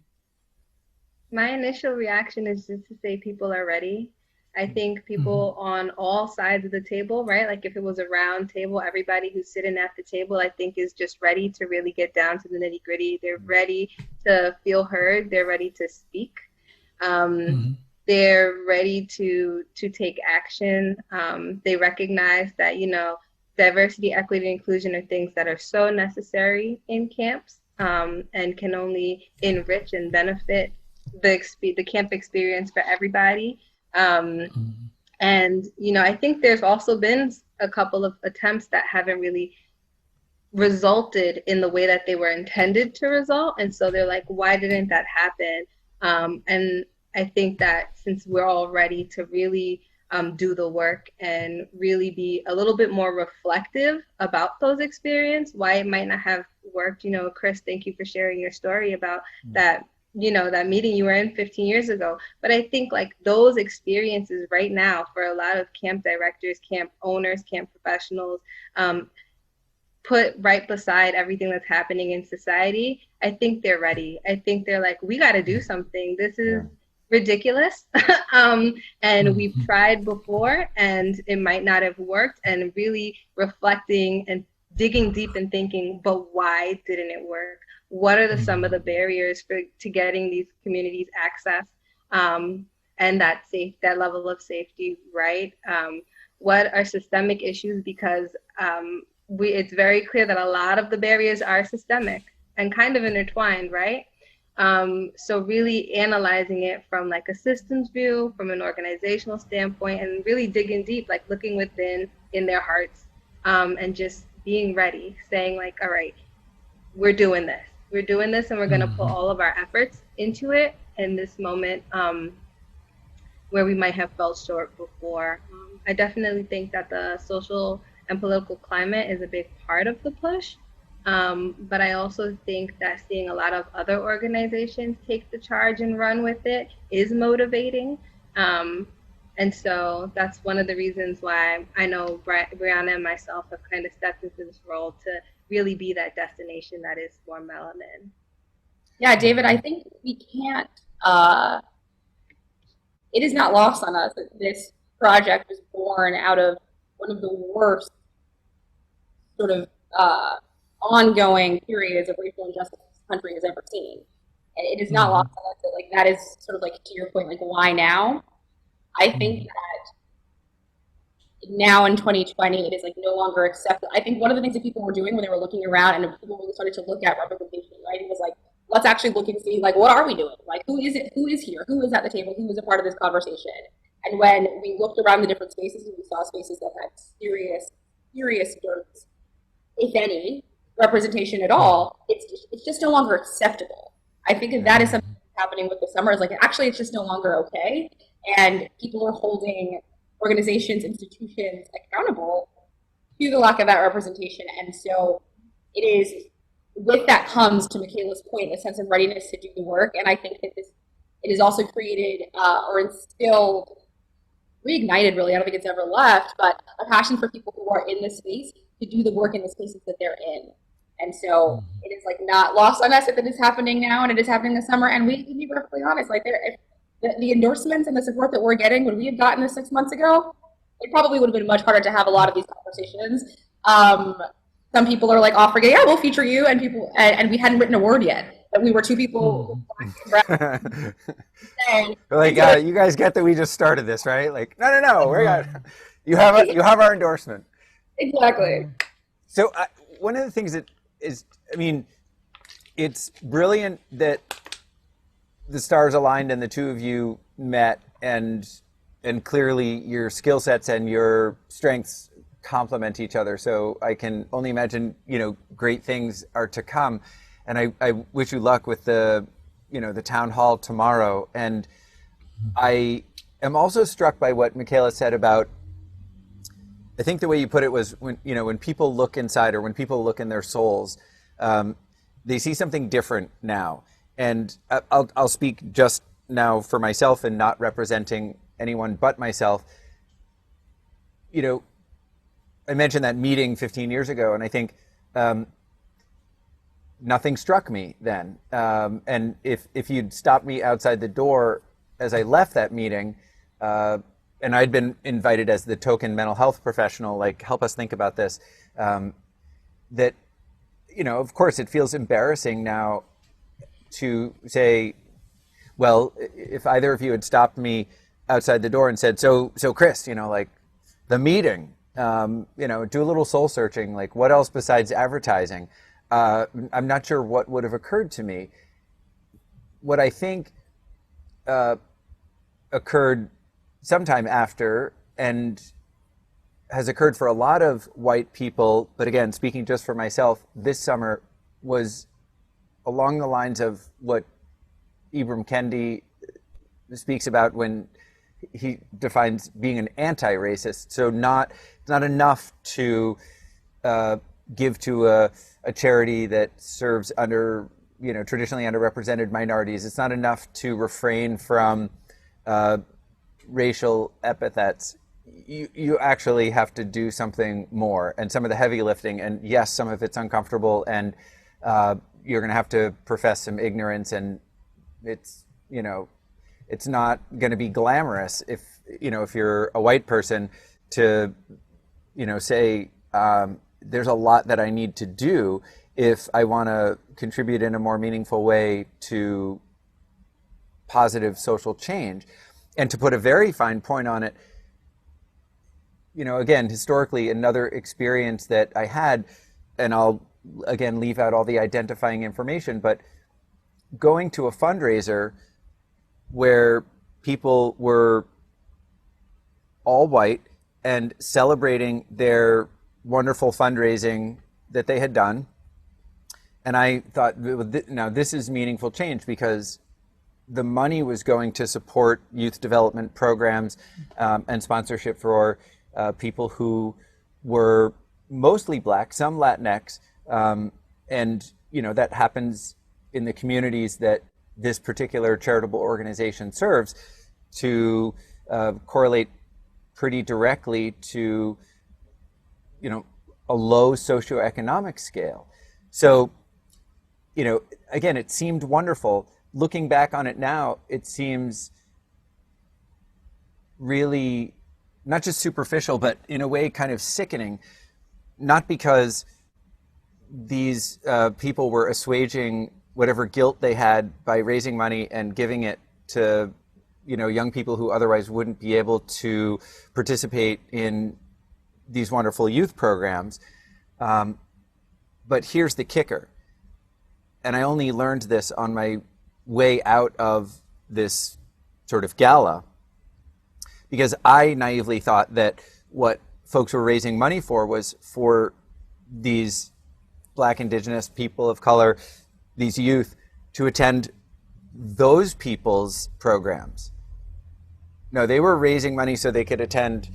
My initial reaction is just to say people are ready. I think Mm-hmm. people on all sides of the table, right? Like if it was a round table, everybody who's sitting at the table, I think is just ready to really get down to the nitty gritty. They're ready to feel heard. They're ready to speak. Um, Mm-hmm. they're ready to take action. They recognize that diversity, equity, and inclusion are things that are so necessary in camps, and can only enrich and benefit the camp experience for everybody. Um, Mm-hmm. and I think there's also been a couple of attempts that haven't really resulted in the way that they were intended to result. And so they're like, why didn't that happen? And I think that since we're all ready to really do the work and really be a little bit more reflective about those experiences, why it might not have worked. Chris, thank you for sharing your story about that. That meeting you were in 15 years ago. But I think like those experiences right now for a lot of camp directors, camp owners, camp professionals, put right beside everything that's happening in society, I think they're ready. I think they're like, we got to do something. This is Yeah. ridiculous. And we've Mm-hmm. tried before and it might not have worked, and really reflecting and digging deep and thinking, but why didn't it work? What are some of the barriers to getting these communities access, and that level of safety, right? What are systemic issues? Because it's very clear that a lot of the barriers are systemic and kind of intertwined, right? So really analyzing it from like a systems view, from an organizational standpoint, and really digging deep, like looking within in their hearts, and just being ready, saying like, all right, we're doing this. we're doing this and we're going to put all of our efforts into it in this moment, where we might have felt short before. I definitely think that the social and political climate is a big part of the push. But I also think that seeing a lot of other organizations take the charge and run with it is motivating. And so that's one of the reasons why I know Brianna and myself have kind of stepped into this role to really be that destination that is S'More Melanin. Yeah, David, I think we can't, it is not lost on us that this project was born out of one of the worst sort of ongoing periods of racial injustice this country has ever seen. And it is not lost on us that like that is sort of like to your point, like why now? I think that now in 2020, it is like no longer acceptable. I think one of the things that people were doing when they were looking around and people really started to look at representation, right? It was like, let's actually look and see, like, what are we doing? Like, who is it? Who is here? Who is at the table? Who is a part of this conversation? And when we looked around the different spaces and we saw spaces that had serious dearths, if any, representation at all, it's just no longer acceptable. I think that is something that's happening with the summer. Is like actually, it's just no longer okay, and people are holding organizations, institutions accountable to the lack of that representation. And so it is, with that comes, to Michaela's point, a sense of readiness to do the work. And I think that it has also created or instilled, reignited really, I don't think it's ever left, but a passion for people who are in this space to do the work in the spaces that they're in. And so it is like not lost on us that it is happening now and it is happening this summer. And we can be perfectly honest, like the endorsements and the support that we're getting, when we had gotten this 6 months ago, it probably would have been much harder to have a lot of these conversations. Some people are like offering, yeah, we'll feature you, and people, and we hadn't written a word yet. But we were two people. Like, you guys get that we just started this, right? Like, no, you have our endorsement. Exactly. So one of the things that is, I mean, it's brilliant that the stars aligned and the two of you met, and clearly your skill sets and your strengths complement each other. So I can only imagine, great things are to come. And I wish you luck with the town hall tomorrow. And I am also struck by what Michaela said about, I think the way you put it was when people look inside, or when people look in their souls, they see something different now. And I'll speak just now for myself and not representing anyone but myself. I mentioned that meeting 15 years ago, and I think nothing struck me then. And if you'd stopped me outside the door as I left that meeting, and I'd been invited as the token mental health professional, like, help us think about this, that, of course it feels embarrassing now to say, well, if either of you had stopped me outside the door and said, so Chris, like the meeting, do a little soul searching, like what else besides advertising? I'm not sure what would have occurred to me. What I think occurred sometime after, and has occurred for a lot of white people, but again, speaking just for myself, this summer was along the lines of what Ibram Kendi speaks about when he defines being an anti-racist. So it's not enough to give to a charity that serves traditionally underrepresented minorities. It's not enough to refrain from racial epithets. You actually have to do something more, and some of the heavy lifting, and yes, some of it's uncomfortable, and you're going to have to profess some ignorance, and it's not going to be glamorous if you're a white person to say there's a lot that I need to do if I want to contribute in a more meaningful way to positive social change. And to put a very fine point on it, again, historically, another experience that I had, and I'll again leave out all the identifying information, but going to a fundraiser where people were all white and celebrating their wonderful fundraising that they had done, And I thought, now this is meaningful change, because the money was going to support youth development programs and sponsorship for people who were mostly Black, some Latinx, and that happens in the communities that this particular charitable organization serves, to correlate pretty directly to a low socioeconomic scale. So again, it seemed wonderful. Looking back on it now, it seems really not just superficial, but in a way kind of sickening, not because these people were assuaging whatever guilt they had by raising money and giving it to young people who otherwise wouldn't be able to participate in these wonderful youth programs. But here's the kicker. And I only learned this on my way out of this sort of gala, because I naively thought that what folks were raising money for was for these Black, Indigenous, people of color, these youth, to attend those people's programs. No, they were raising money so they could attend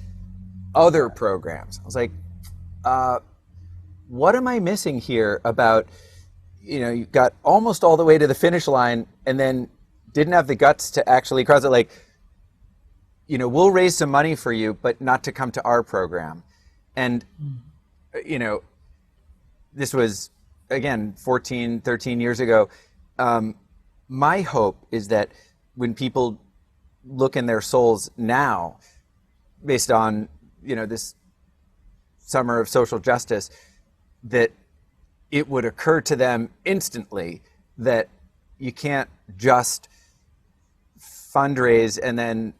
other programs. I was like, what am I missing here about, you got almost all the way to the finish line and then didn't have the guts to actually cross it? Like, we'll raise some money for you, but not to come to our program. And, this was, again, 14, 13 years ago. My hope is that when people look in their souls now, based on, this summer of social justice, that it would occur to them instantly that you can't just fundraise and then,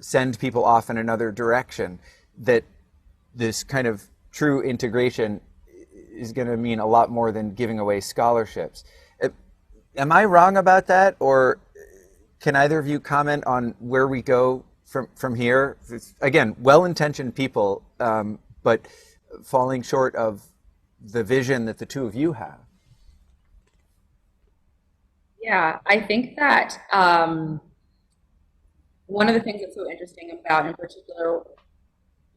send people off in another direction, that this kind of true integration is going to mean a lot more than giving away scholarships. Am I wrong about that? Or can either of you comment on where we go from here? Again, well-intentioned people, but falling short of the vision that the two of you have. Yeah, I think that one of the things that's so interesting about, in particular,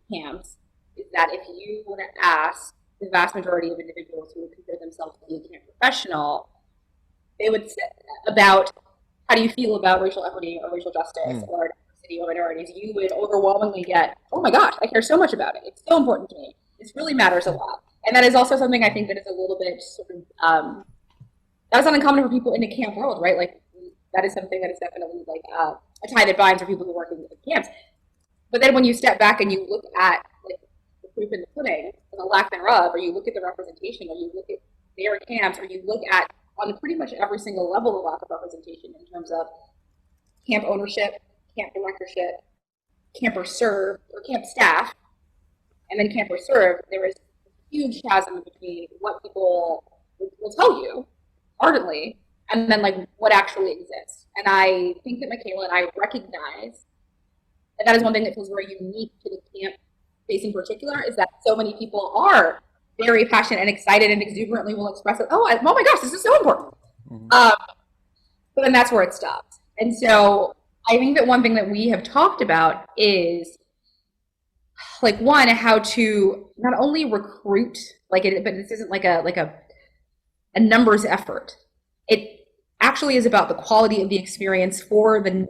camps is that if you were to ask the vast majority of individuals who would consider themselves to be a camp professional, they would say about how do you feel about racial equity or racial justice or diversity or minorities, you would overwhelmingly get, oh my gosh, I care so much about it. It's so important to me. This really matters a lot. And that is also something I think that is a little bit sort of, that's not uncommon for people in the camp world, right? Like, that is something that is definitely like a tie that binds for people who work in camps. But then when you step back and you look at like the proof in the pudding and the lack thereof, or you look at the representation, or you look at their camps, or you look at on pretty much every single level the lack of representation in terms of camp ownership, camp directorship, camper serve, or camp staff, and then camper serve, there is a huge chasm between what people will tell you ardently and then like what actually exists. And I think that Michaela and I recognize that that is one thing that feels very unique to the camp space in particular, is that so many people are very passionate and excited and exuberantly will express it. Oh my gosh, this is so important. But then that's where it stops. And so I think that one thing that we have talked about is like, one, how to not only recruit, like it, but this isn't like a numbers effort. It actually is about the quality of the experience for the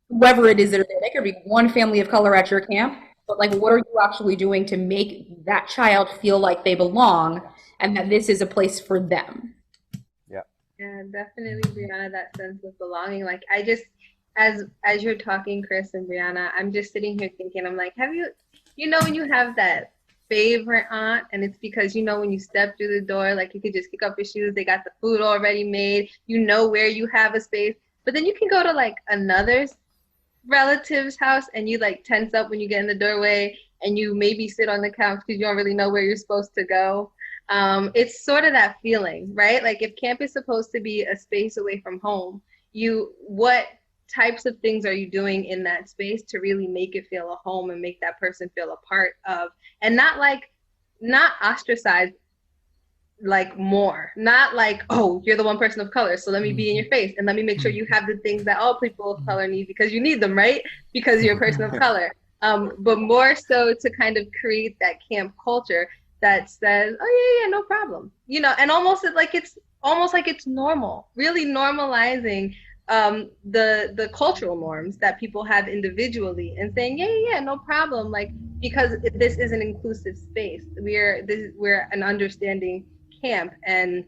whoever it is that are there. There could be one family of color at your camp, but like, what are you actually doing to make that child feel like they belong and that this is a place for them? Yeah, definitely, Brianna, that sense of belonging. Like, I just, as you're talking, Chris and Brianna, I'm just sitting here thinking, I'm like, have you, when you have that favorite aunt, and it's because, when you step through the door, like, you could just kick up your shoes, they got the food already made, where you have a space, but then you can go to like another relative's house and you like tense up when you get in the doorway and you maybe sit on the couch because you don't really know where you're supposed to go. It's sort of that feeling, right? Like, if camp is supposed to be a space away from home, what types of things are you doing in that space to really make it feel a home and make that person feel a part of, and not ostracized like more, not like, oh, you're the one person of color, so let me be in your Mm-hmm. face and let me make sure you have the things that all people of Mm-hmm. color need because you need them, right? Because you're a person of color. But more so to kind of create that camp culture that says, oh yeah, yeah, no problem, and almost like it's normal, really normalizing the cultural norms that people have individually and saying, yeah, yeah, yeah, no problem, like because this is an inclusive space. We're an understanding camp and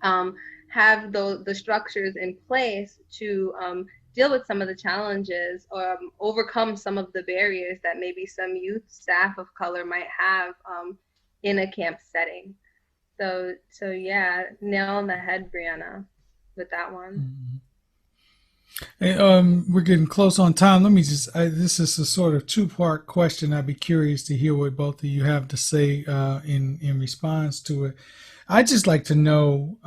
um, have the structures in place to deal with some of the challenges or overcome some of the barriers that maybe some youth staff of color might have in a camp setting. So yeah, nail on the head, Brianna, with that one. Mm-hmm. Hey, we're getting close on time. Let me this is a sort of two-part question. I'd be curious to hear what both of you have to say in response to it. I'd just like to know,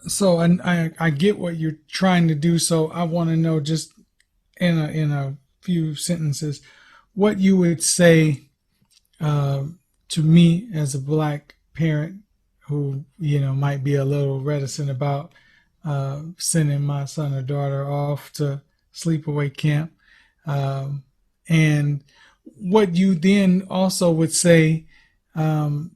so I get what you're trying to do. So I want to know just in a few sentences, what you would say uh, to me as a black parent who might be a little reticent about sending my son or daughter off to sleepaway camp, um, and what you then also would say um,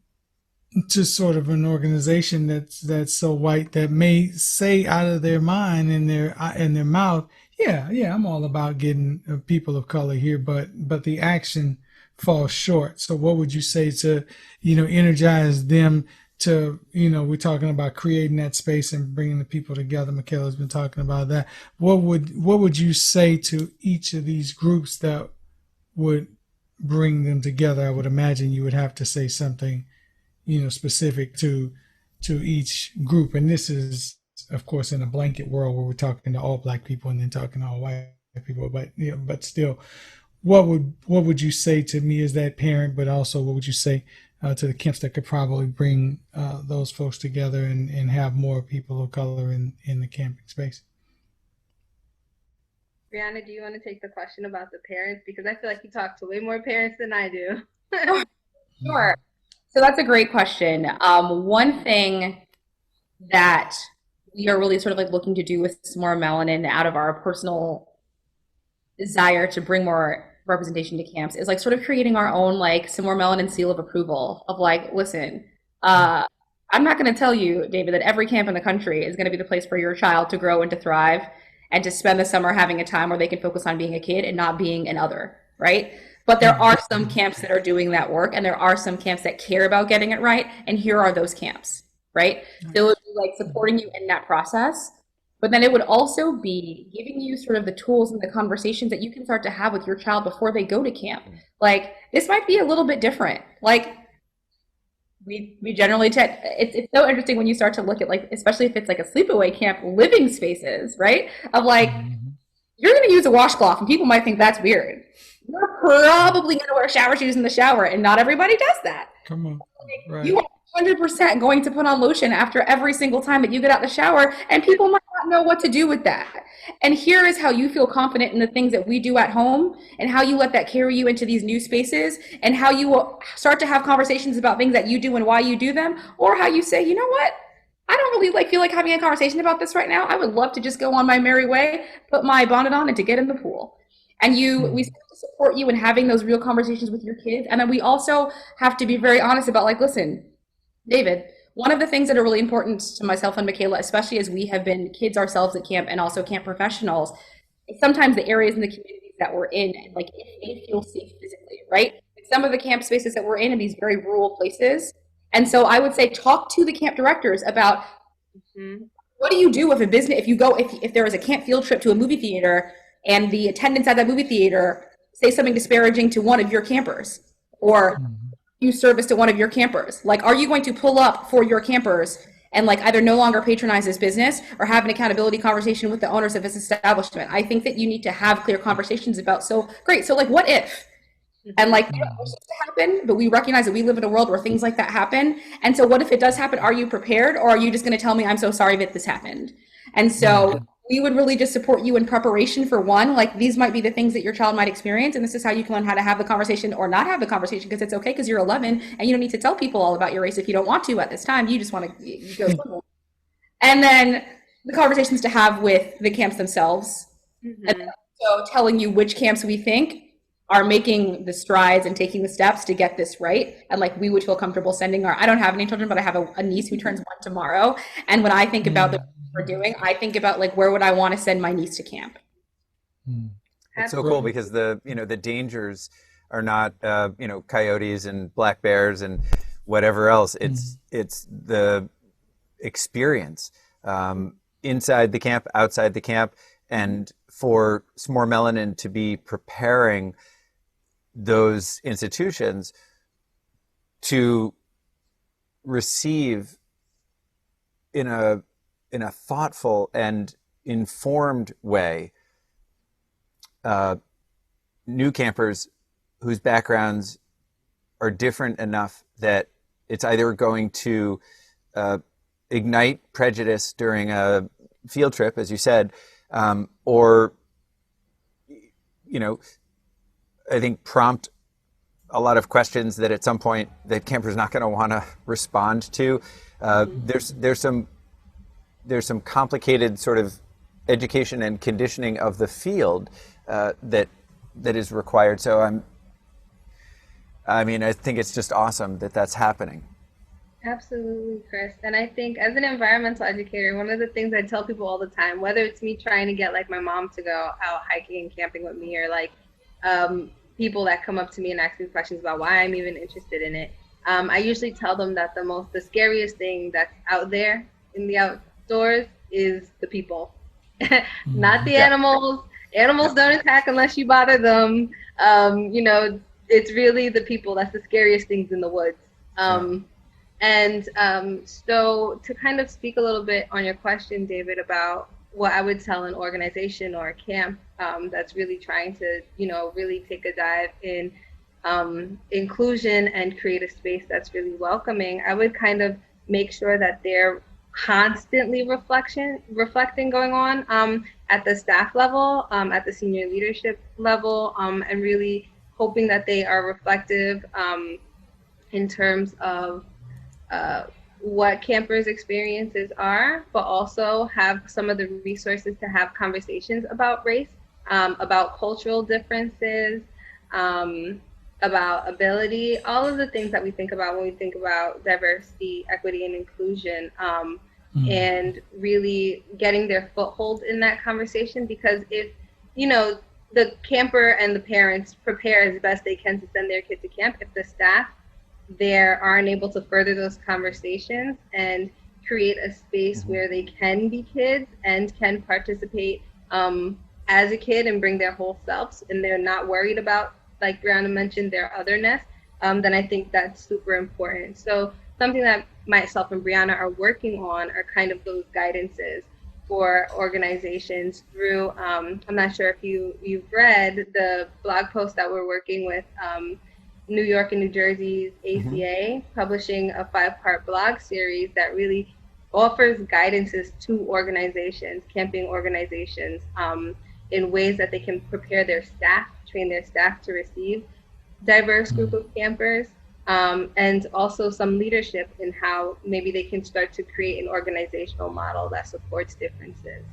to sort of an organization that's so white that may say out of their mind and their mouth, yeah, yeah, I'm all about getting people of color here, but the action falls short. So what would you say to energize them to, we're talking about creating that space and bringing the people together. Michaela's been talking about that. What would you say to each of these groups that would bring them together? I would imagine you would have to say something specific to each group. And this is, of course, in a blanket world where we're talking to all black people and then talking to all white people. But but still, what would you say to me as that parent? But also, what would you say to the camps that could probably bring those folks together and have more people of color in the camping space? Brianna, do you want to take the question about the parents? Because I feel like you talk to way more parents than I do. Sure. So that's a great question. One thing that we are really sort of like looking to do with S'More Melanin out of our personal desire to bring more representation to camps is like sort of creating our own like S'More Melanin seal of approval of like, listen, uh, I'm not going to tell you, David, that every camp in the country is going to be the place for your child to grow and to thrive and to spend the summer having a time where they can focus on being a kid and not being an other, right? But there are some camps that are doing that work, and there are some camps that care about getting it right. And here are those camps, right? So it would be like supporting you in that process. But then it would also be giving you sort of the tools and the conversations that you can start to have with your child before they go to camp. Like, this might be a little bit different. Like, we generally tend, it's so interesting when you start to look at like, especially if it's like a sleepaway camp, living spaces, right? Of like, you're going to use a washcloth and people might think that's weird. You're probably going to wear shower shoes in the shower, and not everybody does that. Come on, right? You are 100% going to put on lotion after every single time that you get out the shower, and people might not know what to do with that. And here is how you feel confident in the things that we do at home, and how you let that carry you into these new spaces, and how you will start to have conversations about things that you do and why you do them, or how you say, you know what? I don't really feel like having a conversation about this right now. I would love to just go on my merry way, put my bonnet on, and to get in the pool. And we start to support you in having those real conversations with your kids. And then we also have to be very honest about like, listen, David, one of the things that are really important to myself and Michaela, especially as we have been kids ourselves at camp and also camp professionals, is sometimes the areas in the communities that we're in, like if they feel safe physically, right? Some of the camp spaces that we're in these very rural places. And so I would say talk to the camp directors about what do you do if a business, if there is a camp field trip to a movie theater and the attendants at that movie theater say something disparaging to one of your campers, or you service to one of your campers. Like, are you going to pull up for your campers and like either no longer patronize this business or have an accountability conversation with the owners of this establishment? I think that you need to have clear conversations about, so great, so like what if? And like, you don't wish it to happen, but we recognize that we live in a world where things like that happen. And so what if it does happen? Are you prepared, or are you just going to tell me, I'm so sorry that this happened? And so we would really just support you in preparation for one. Like these might be the things that your child might experience, and this is how you can learn how to have the conversation or not have the conversation because it's okay because you're 11 and you don't need to tell people all about your race if you don't want to at this time. You just want to go swimming. And then the conversations to have with the camps themselves. And Mm-hmm. so telling you which camps we think are making the strides and taking the steps to get this right. And like we would feel comfortable sending I don't have any children, but I have a niece who turns one tomorrow. And when I think about the Mm. work we're doing, I think about like where would I want to send my niece to camp? Mm. It's so cool Absolutely. Right. because the dangers are not coyotes and black bears and whatever else. Mm. It's the experience inside the camp, outside the camp, and for S'More Melanin to be preparing those institutions to receive in a thoughtful and informed way new campers whose backgrounds are different enough that it's either going to ignite prejudice during a field trip, as you said, or I think prompt a lot of questions that at some point that campers not going to want to respond to. Mm-hmm. There's some complicated sort of education and conditioning of the field that is required. So I think it's just awesome that that's happening. Absolutely, Chris. And I think as an environmental educator, one of the things I tell people all the time, whether it's me trying to get like my mom to go out hiking and camping with me, or like people that come up to me and ask me questions about why I'm even interested in it, I usually tell them that the scariest thing that's out there in the outdoors is the people, not Mm. the Yeah. animals. Animals don't attack unless you bother them. It's really the people that's the scariest things in the woods. Yeah. So to kind of speak a little bit on your question, David, about what I would tell an organization or a camp that's really trying to, really take a dive in inclusion and create a space that's really welcoming, I would kind of make sure that they're constantly reflecting going on at the staff level, at the senior leadership level, and really hoping that they are reflective in terms of uh, what campers' experiences are, but also have some of the resources to have conversations about race, about cultural differences, um, about ability, all of the things that we think about when we think about diversity, equity, and inclusion, Mm. and really getting their foothold in that conversation. Because if, you know, the camper and the parents prepare as best they can to send their kid to camp, if the staff there aren't able to further those conversations and create a space Mm-hmm. where they can be kids and can participate as a kid and bring their whole selves, and they're not worried about, like Brianna mentioned, their otherness, then I think that's super important. So something that myself and Brianna are working on are kind of those guidances for organizations through, I'm not sure if you've read the blog post that we're working with New York and New Jersey's Mm-hmm. ACA, publishing a 5-part blog series that really offers guidances to organizations, camping organizations, in ways that they can prepare their staff, train their staff to receive diverse group Mm. of campers, and also some leadership in how maybe they can start to create an organizational model that supports differences.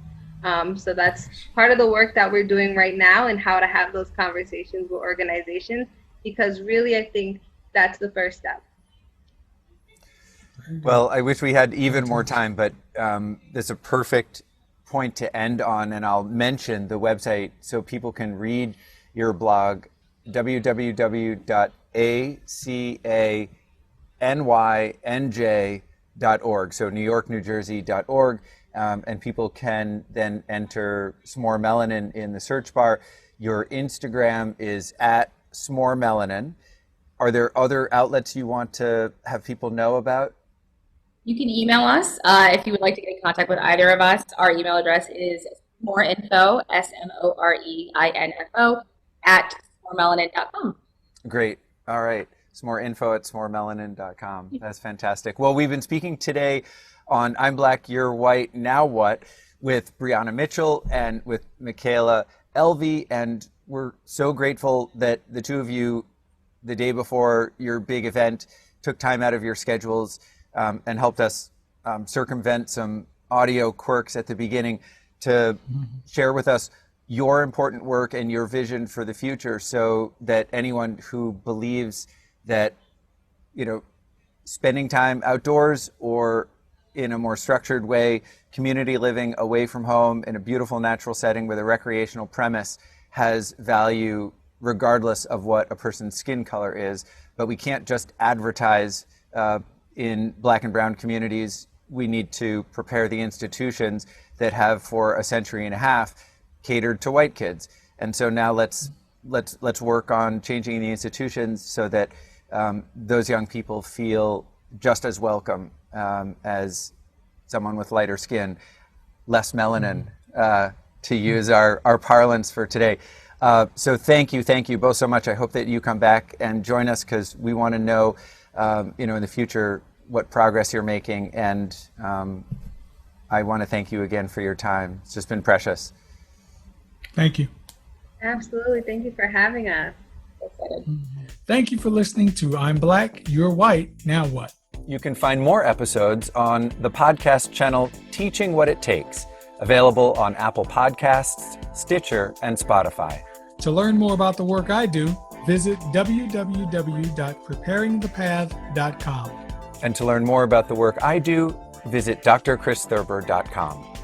So that's part of the work that we're doing right now, and how to have those conversations with organizations, because really I think that's the first step. Very good. Well, I wish we had even more Fantastic. time, but that's a perfect point to end on. And I'll mention the website so people can read your blog, www.acanyj.org. So New York, New Jersey.org. And people can then enter S'more Melanin in the search bar. Your Instagram is at S'more Melanin. Are there other outlets you want to have people know about? You can email us if you would like to get in contact with either of us. Our email address is smoreinfo, SMOREINFO, at smoremelanin.com. Great. All right. Some more info at s'moremelanin.com. That's fantastic. Well, we've been speaking today on I'm Black, You're White, Now What? with Brianna Mitchell and with Michaela Elvey, and we're so grateful that the two of you, the day before your big event, took time out of your schedules and helped us circumvent some audio quirks at the beginning to share with us your important work and your vision for the future, so that anyone who believes that, spending time outdoors or in a more structured way, community living away from home in a beautiful natural setting with a recreational premise has value regardless of what a person's skin color is. But we can't just advertise in Black and brown communities. We need to prepare the institutions that have for a century and a half catered to white kids. And so now let's work on changing the institutions so that those young people feel just as welcome as someone with lighter skin, less melanin, to use our parlance for today. So thank you both so much. I hope that you come back and join us, because we want to know, in the future, what progress you're making. And I want to thank you again for your time. It's just been precious. Thank you. Absolutely. Thank you for having us. Thank you for listening to I'm Black, You're White, Now What? You can find more episodes on the podcast channel Teaching What It Takes, available on Apple Podcasts, Stitcher, and Spotify. To learn more about the work I do, visit www.preparingthepath.com. And to learn more about the work I do, visit drchristhurber.com.